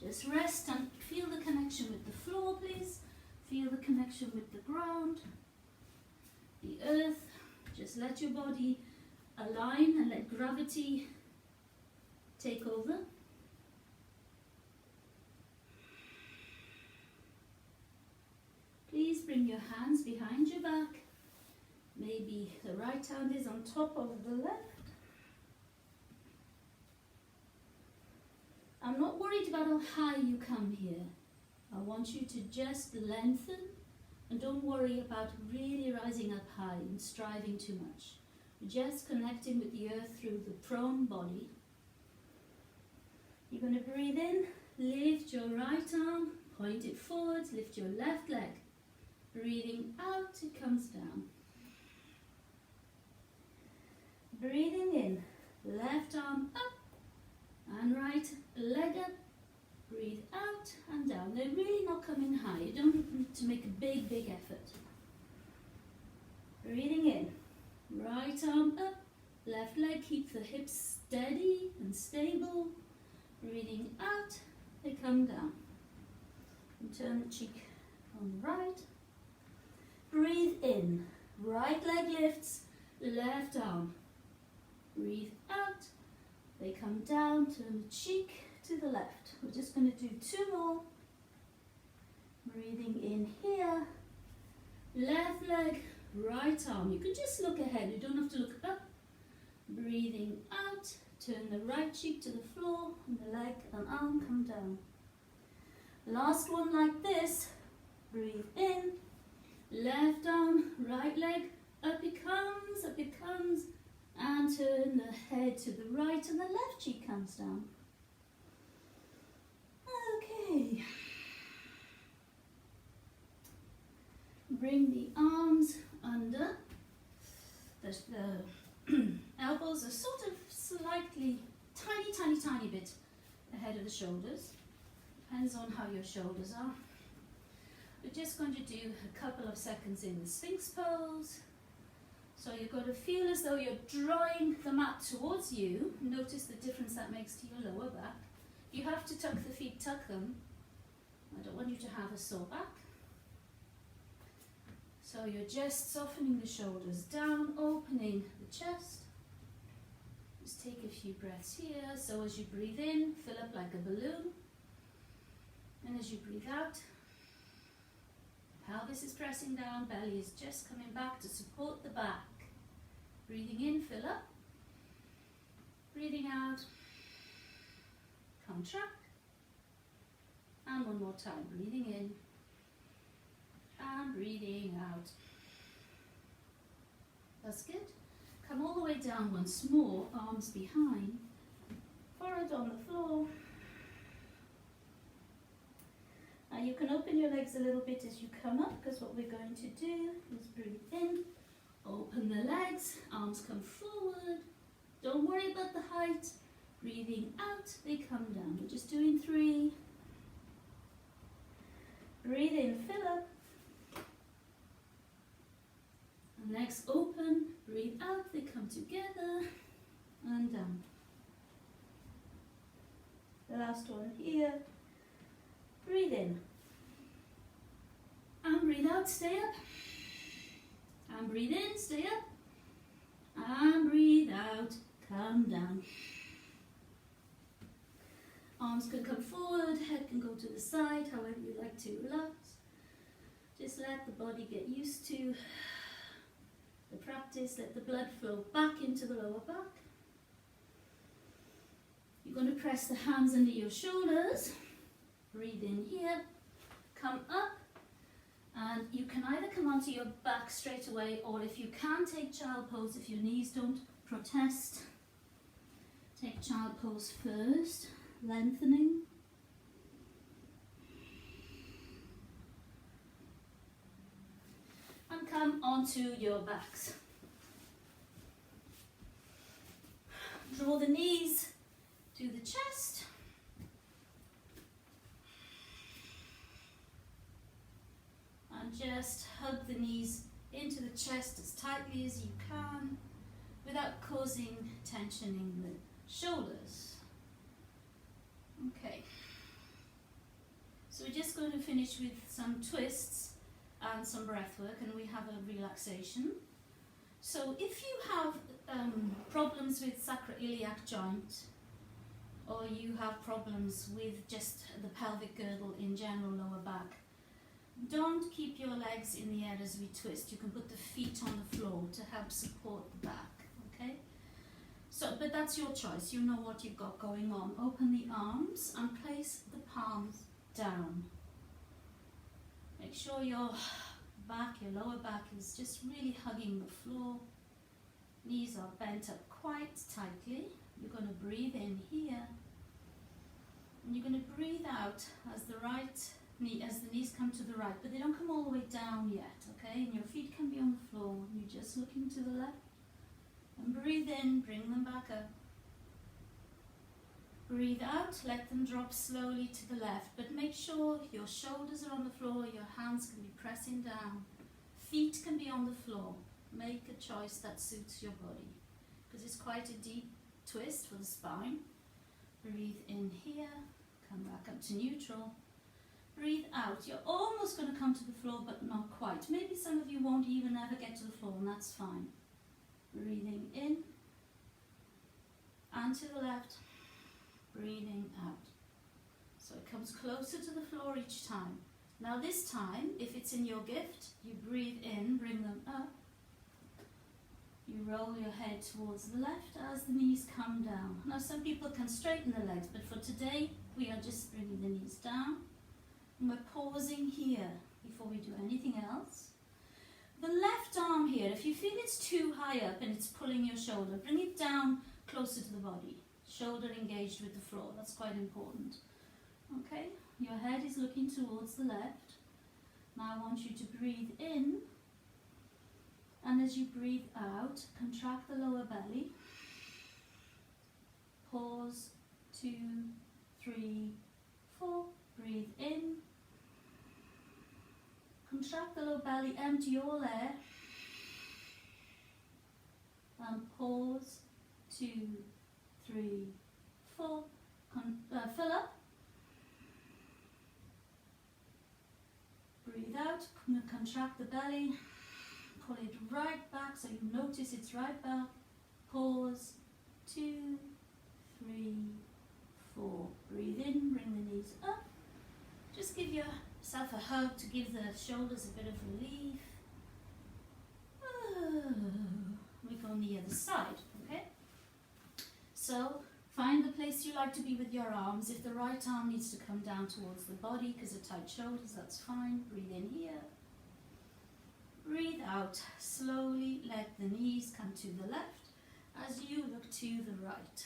Just rest and feel the connection with the floor, please. Feel the connection with the ground, the earth. Just let your body align and let gravity take over. Please bring your hands behind your back. Maybe the right hand is on top of the left. I'm not worried about how high you come here. I want you to just lengthen and don't worry about really rising up high and striving too much. Just connecting with the earth through the prone body. You're going to breathe in, lift your right arm, point it forwards, lift your left leg. Breathing out, it comes down. Breathing in, left arm up and right leg up. Breathe out and down. They're really not coming high. You don't need to make a big effort. Breathing in, right arm up, left leg, keep the hips steady and stable. Breathing out, they come down. And turn the cheek on the right. Breathe in, right leg lifts, left arm. Breathe out, they come down, turn the cheek to the left. We're just going to do 2 more. Breathing in here, left leg, right arm. You can just look ahead, you don't have to look up. Breathing out, turn the right cheek to the floor and the leg and arm come down. Last one like this. Breathe in, left arm, right leg, up it comes, and turn the head to the right and the left cheek comes down. Okay. Bring the arms under. The elbows are sort of slightly, tiny bit ahead of the shoulders. Depends on how your shoulders are. We're just going to do a couple of seconds in the Sphinx pose. So you've got to feel as though you're drawing the mat towards you. Notice the difference that makes to your lower back. You have to tuck the feet, tuck them. I don't want you to have a sore back. So you're just softening the shoulders down, opening the chest. Just take a few breaths here. So as you breathe in, fill up like a balloon. And as you breathe out, pelvis is pressing down, belly is just coming back to support the back. Breathing in, fill up. Breathing out, contract. And one more time, breathing in and breathing out. That's good. Come all the way down once more, arms behind, forehead on the floor. Now you can open your legs a little bit as you come up, because what we're going to do is breathe in, open the legs, arms come forward. Don't worry about the height. Breathing out, they come down. We're just doing 3. Breathe in, fill up. Legs open, breathe out, they come together and down. The last one here. Breathe in. And breathe out, stay up. And breathe in, stay up. And breathe out, come down. Arms can come forward, head can go to the side, however you like to relax. Just let the body get used to the practice. Let the blood flow back into the lower back. You're going to press the hands under your shoulders. Breathe in here, come up, and you can either come onto your back straight away, or if you can, take child pose. If your knees don't protest, take child pose first, lengthening. And come onto your backs. Draw the knees to the chest. And just hug the knees into the chest as tightly as you can without causing tension in the shoulders. Okay. So we're just going to finish with some twists and some breath work, and we have a relaxation. So if you have problems with sacroiliac joint, or you have problems with just the pelvic girdle in general, lower back, Don't keep your legs in the air as we twist. You can put the feet on the floor to help support the back, okay? So, but that's your choice. You know what you've got going on. Open the arms and place the palms down. Make sure your back, your lower back is just really hugging the floor. Knees are bent up quite tightly. You're going to breathe in here. And you're going to breathe out as the knees come to the right, but they don't come all the way down yet, okay? And your feet can be on the floor. You're just looking to the left. And breathe in, bring them back up. Breathe out, let them drop slowly to the left, but make sure your shoulders are on the floor, your hands can be pressing down. Feet can be on the floor. Make a choice that suits your body, because it's quite a deep twist for the spine. Breathe in here, come back up to neutral. Breathe out. You're almost going to come to the floor, but not quite. Maybe some of you won't even ever get to the floor, and that's fine. Breathing in and to the left. Breathing out. So it comes closer to the floor each time. Now this time, if it's in your gift, you breathe in, bring them up. You roll your head towards the left as the knees come down. Now some people can straighten the legs, but for today, we are just bringing the knees down. And we're pausing here before we do anything else. The left arm here, if you feel it's too high up and it's pulling your shoulder, bring it down closer to the body. Shoulder engaged with the floor, that's quite important. Okay, your head is looking towards the left. Now I want you to breathe in, and as you breathe out, contract the lower belly. Pause, 2, 3, 4. Breathe in. Contract the lower belly, empty all air. And pause, 2, 3, 4. Fill up. Breathe out, contract the belly. Pull it right back so you notice it's right back. Pause, 2, 3, 4. Breathe in, bring the knees up. Just give yourself a hug to give the shoulders a bit of relief. We go on the other side, okay? So find the place you like to be with your arms. If the right arm needs to come down towards the body because of tight shoulders, that's fine. Breathe in here. Breathe out. Slowly let the knees come to the left as you look to the right.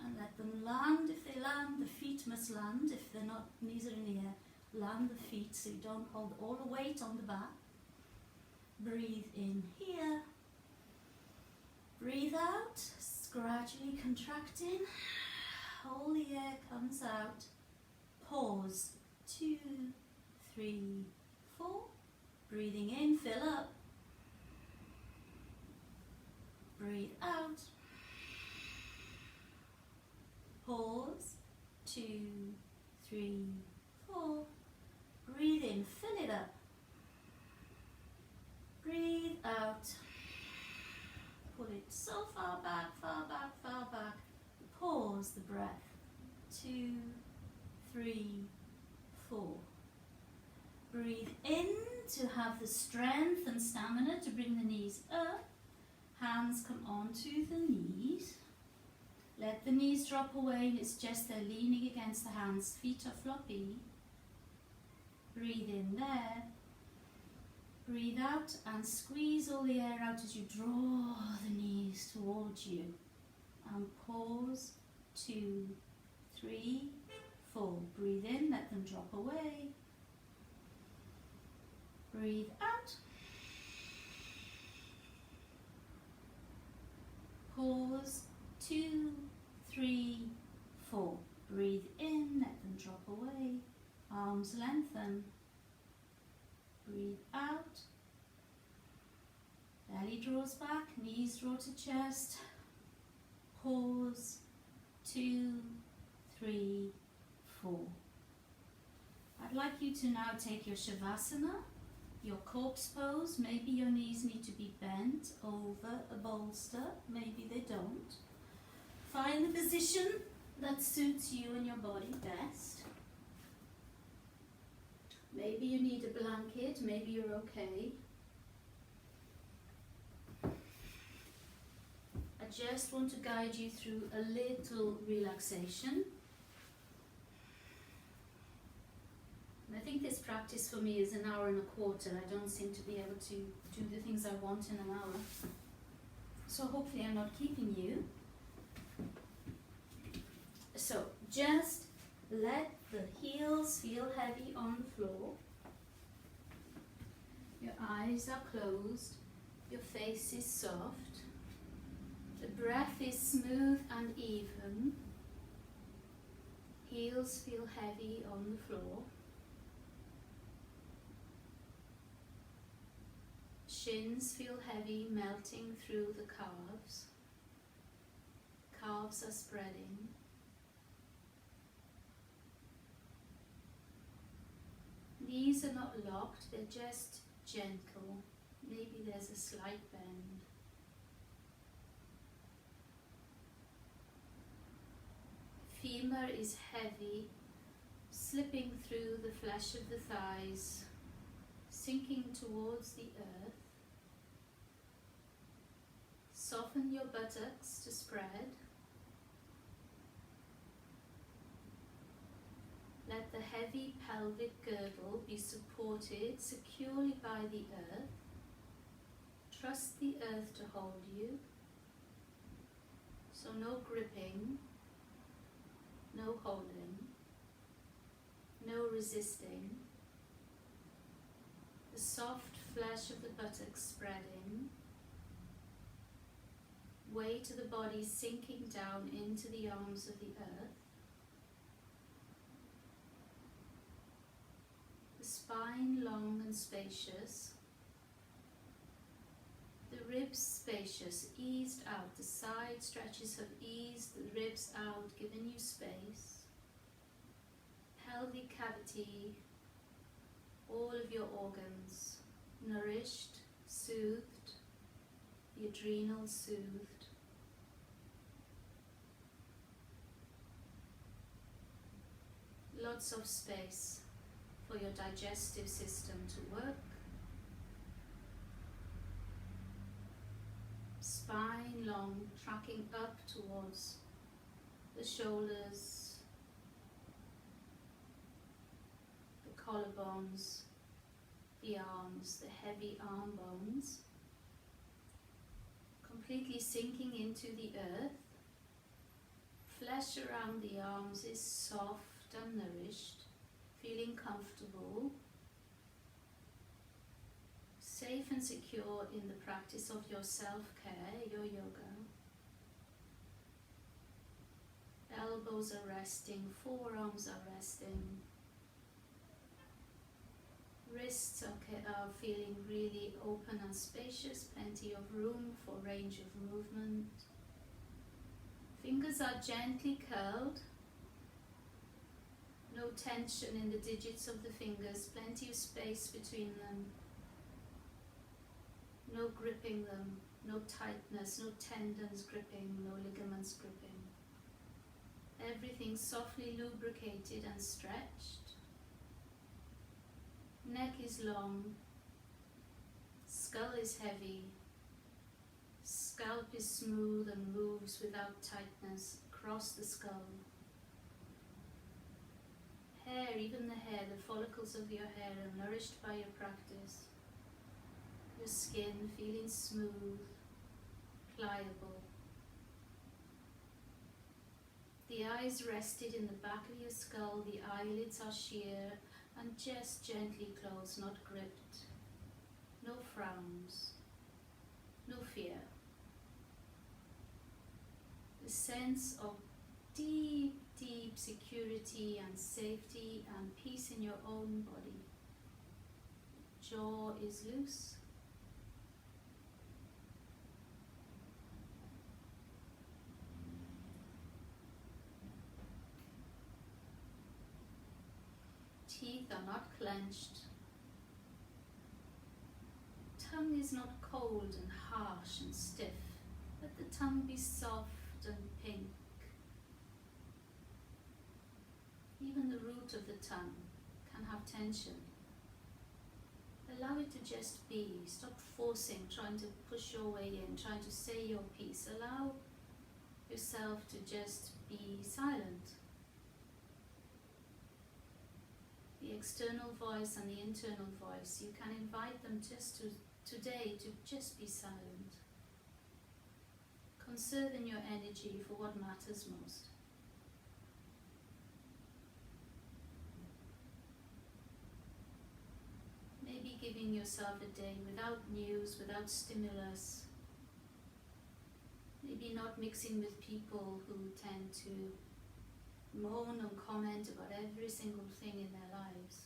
And let them land. If they land, the feet must land. If they're not, knees are in the air, land the feet so you don't hold all the weight on the back. Breathe in here. Breathe out, gradually contracting. All the air comes out. Pause, 2, 3, 4. Breathing in, fill up. Breathe out. Pause, 2, 3, 4. Breathe in, fill it up. Breathe out. Pull it so far back, far back, far back. Pause the breath. 2, 3, 4. Breathe in to have the strength and stamina to bring the knees up. Hands come onto the knees. Let the knees drop away, and it's just they're leaning against the hands. Feet are floppy. Breathe in there. Breathe out and squeeze all the air out as you draw the knees towards you. And pause, 2, 3, 4. Breathe in, let them drop away. Breathe out. Pause, 2, 3, 4. Breathe in, let them drop away. Arms lengthen. Breathe out. Belly draws back, knees draw to chest. Pause, 2, 3, 4. I'd like you to now take your Shavasana, your corpse pose. Maybe your knees need to be bent over a bolster, maybe they don't. Find the position that suits you and your body best. Maybe you need a blanket, maybe you're okay. I just want to guide you through a little relaxation. And I think this practice for me is an hour and a quarter. I don't seem to be able to do the things I want in an hour. So hopefully I'm not keeping you. So just let the heels feel heavy on the floor. Your eyes are closed. Your face is soft. The breath is smooth and even. Heels feel heavy on the floor. Shins feel heavy, melting through the calves. Calves are spreading. Knees are not locked, they're just gentle. Maybe there's a slight bend. Femur is heavy, slipping through the flesh of the thighs, sinking towards the earth. Soften your buttocks to spread. Let the heavy pelvic girdle be supported securely by the earth. Trust the earth to hold you. So no gripping, no holding, no resisting. The soft flesh of the buttocks spreading. Weight of the body sinking down into the arms of the earth. The spine long and spacious. The ribs spacious, eased out. The side stretches have eased the ribs out, giving you space. Pelvic cavity, all of your organs nourished, soothed, the adrenals soothed. Lots of space for your digestive system to work. Spine long, tracking up towards the shoulders, the collarbones, the arms, the heavy arm bones. Completely sinking into the earth. Flesh around the arms is soft and nourished, feeling comfortable, safe and secure in the practice of your self-care, your yoga. Elbows are resting, forearms are resting, wrists are feeling really open and spacious, plenty of room for range of movement. Fingers are gently curled. No tension in the digits of the fingers, plenty of space between them. No gripping them, no tightness, no tendons gripping, no ligaments gripping. Everything softly lubricated and stretched. Neck is long. Skull is heavy. Scalp is smooth and moves without tightness across the skull. Hair, even the hair, the follicles of your hair are nourished by your practice. Your skin feeling smooth, pliable. The eyes rested in the back of your skull, the eyelids are sheer and just gently closed, not gripped. No frowns, no fear. The sense of deep, deep security and safety and peace in your own body. Jaw is loose. Teeth are not clenched. Tongue is not cold and harsh and stiff. Let the tongue be soft and pink. Even the root of the tongue can have tension. allow it to just be. Stop forcing, trying to push your way in, trying to say your piece. Allow yourself to just be silent. The external voice and the internal voice, you can invite them just to today to just be silent. Conserving your energy for what matters most. Maybe giving yourself a day without news, without stimulus. Maybe not mixing with people who tend to moan and comment about every single thing in their lives.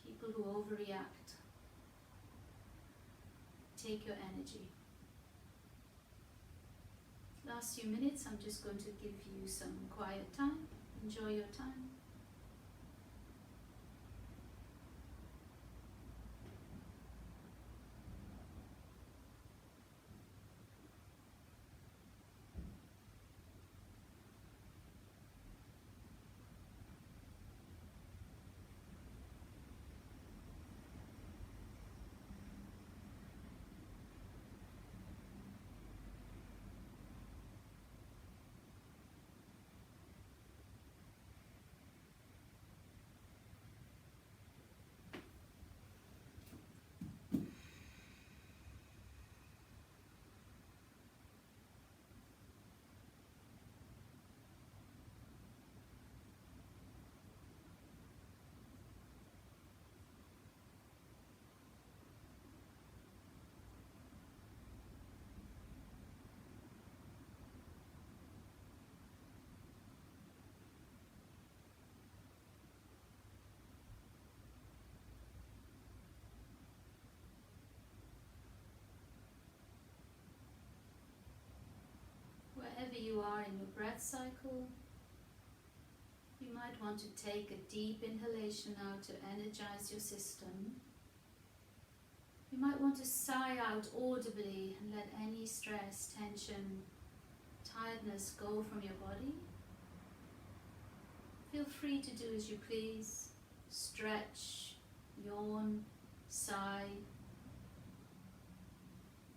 People who overreact. Take your energy. Last few minutes, I'm just going to give you some quiet time. Enjoy your time. Wherever you are in your breath cycle, you might want to take a deep inhalation now to energize your system. You might want to sigh out audibly and let any stress, tension, tiredness go from your body. Feel free to do as you please. Stretch, yawn, sigh.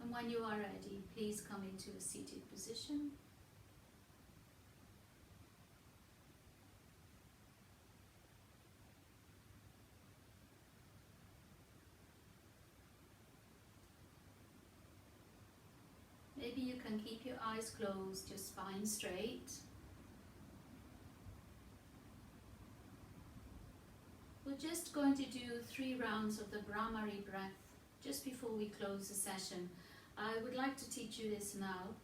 And when you are ready, please come into a seated position. Maybe you can keep your eyes closed, your spine straight. We're just going to do 3 rounds of the Brahmari breath just before we close the session. I would like to teach you this now,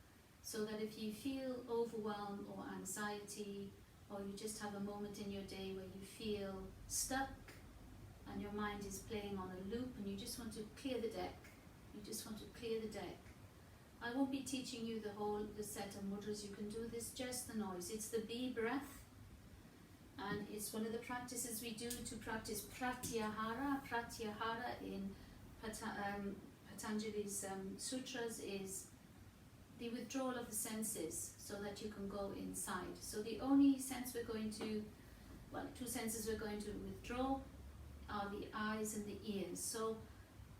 so that if you feel overwhelmed or anxiety, or you just have a moment in your day where you feel stuck and your mind is playing on a loop and you just want to clear the deck, I won't be teaching you the set of mudras. You can do this, just the noise. It's the bee breath, and it's one of the practices we do to practice pratyahara. Pratyahara in Patanjali's sutras is the withdrawal of the senses so that you can go inside. So the only sense we're going to, 2 senses we're going to withdraw are the eyes and the ears. So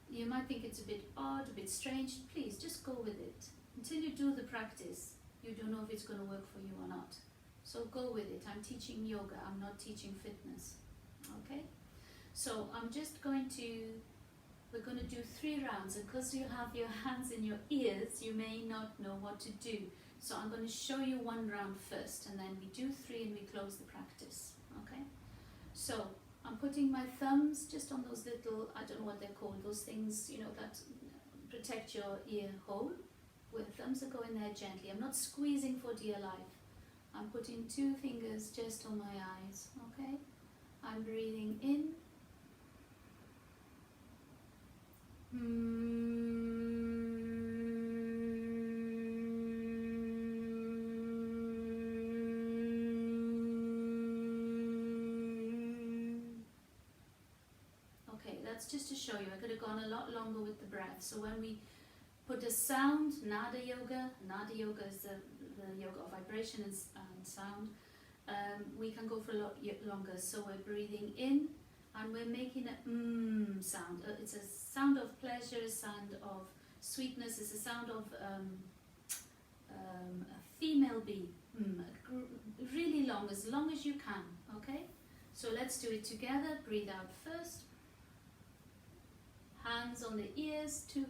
you might think it's a bit odd, a bit strange. Please just go with it. Until you do the practice, you don't know if it's going to work for you or not. So go with it. I'm teaching yoga, I'm not teaching fitness. Okay? So we're going to do 3 rounds, and because you have your hands in your ears, you may not know what to do. So I'm going to show you 1 round first, and then we do 3 and we close the practice. Okay? So I'm putting my thumbs just on those little, I don't know what they're called, those things, that protect your ear hole, where thumbs are going there gently. I'm not squeezing for dear life. I'm putting 2 fingers just on my eyes, okay? I'm breathing in. Okay, that's just to show you. I could have gone a lot longer with the breath. So when we put a sound, nada yoga is the yoga of vibration and sound. we can go for a lot longer. So we're breathing in and we're making a sound. It's a sound of pleasure, a sound of sweetness, it's a sound of a female bee. Really long as you can, okay? So let's do it together. Breathe out first. Hands on the ears, two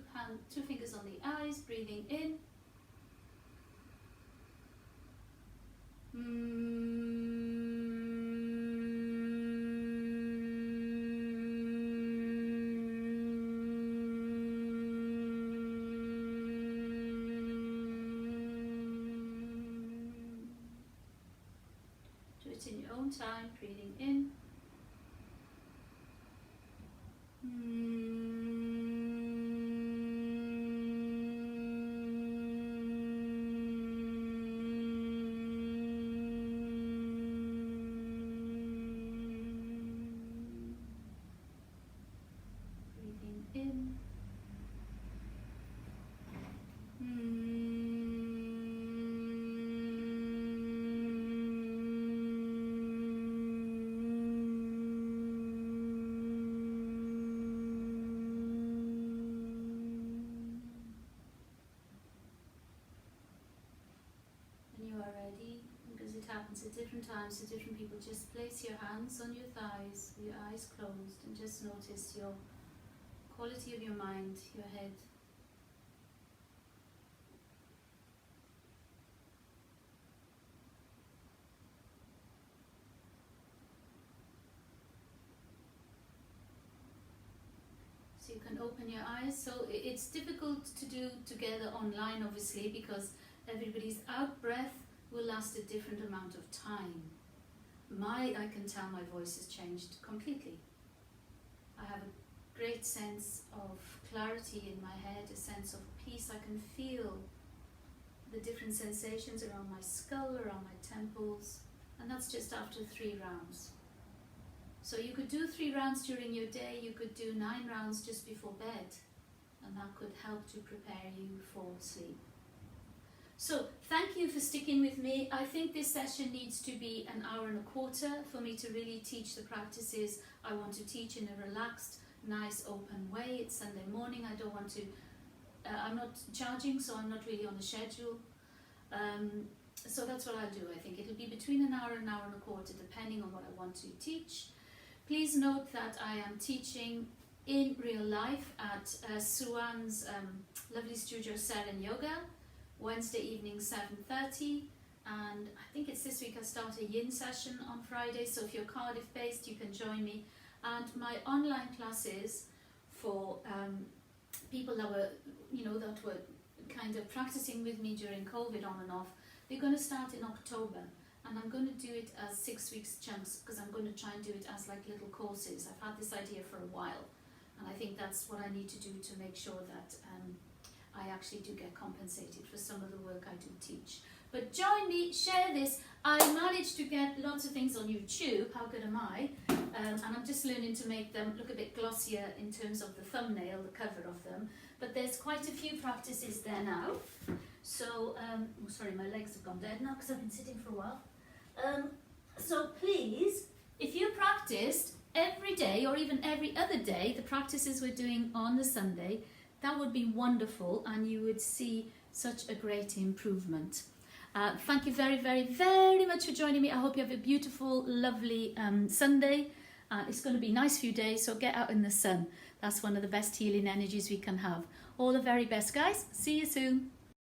fingers on the eyes, breathing in. Do it in your own time, breathing in. Happens at different times to different people. Just place your hands on your thighs, your eyes closed, and just notice your quality of your mind, your head. So you can open your eyes. So it's difficult to do together online, obviously, because everybody's out breath will last a different amount of time. I can tell my voice has changed completely. I have a great sense of clarity in my head, a sense of peace. I can feel the different sensations around my skull, around my temples, and that's just after 3 rounds. So you could do 3 rounds during your day, you could do 9 rounds just before bed, and that could help to prepare you for sleep. So thank you for sticking with me. I think this session needs to be an hour and a quarter for me to really teach the practices I want to teach in a relaxed, nice, open way. It's Sunday morning. I don't want to, I'm not charging, so I'm not really on a schedule. So that's what I'll do. I think it'll be between an hour and a quarter, depending on what I want to teach. Please note that I am teaching in real life at Suan's lovely studio, Seren Yoga, Wednesday evening 7:30, and I think it's this week I start a yin session on Friday, so if you're Cardiff based you can join me. And my online classes for people that were kind of practicing with me during COVID on and off, they're going to start in October, and I'm going to do it as 6 weeks chunks, because I'm going to try and do it as like little courses. I've had this idea for a while, and I think that's what I need to do to make sure that I actually do get compensated for some of the work I do teach. But join me, share this. I managed to get lots of things on YouTube, how good am I? And I'm just learning to make them look a bit glossier in terms of the thumbnail, the cover of them. But there's quite a few practices there now. So, sorry, my legs have gone dead now because I've been sitting for a while. So please, if you practiced every day or even every other day, the practices we're doing on the Sunday, that would be wonderful, and you would see such a great improvement. Thank you very, very, very much for joining me. I hope you have a beautiful, lovely Sunday. It's going to be a nice few days, so get out in the sun. That's one of the best healing energies we can have. All the very best, guys. See you soon.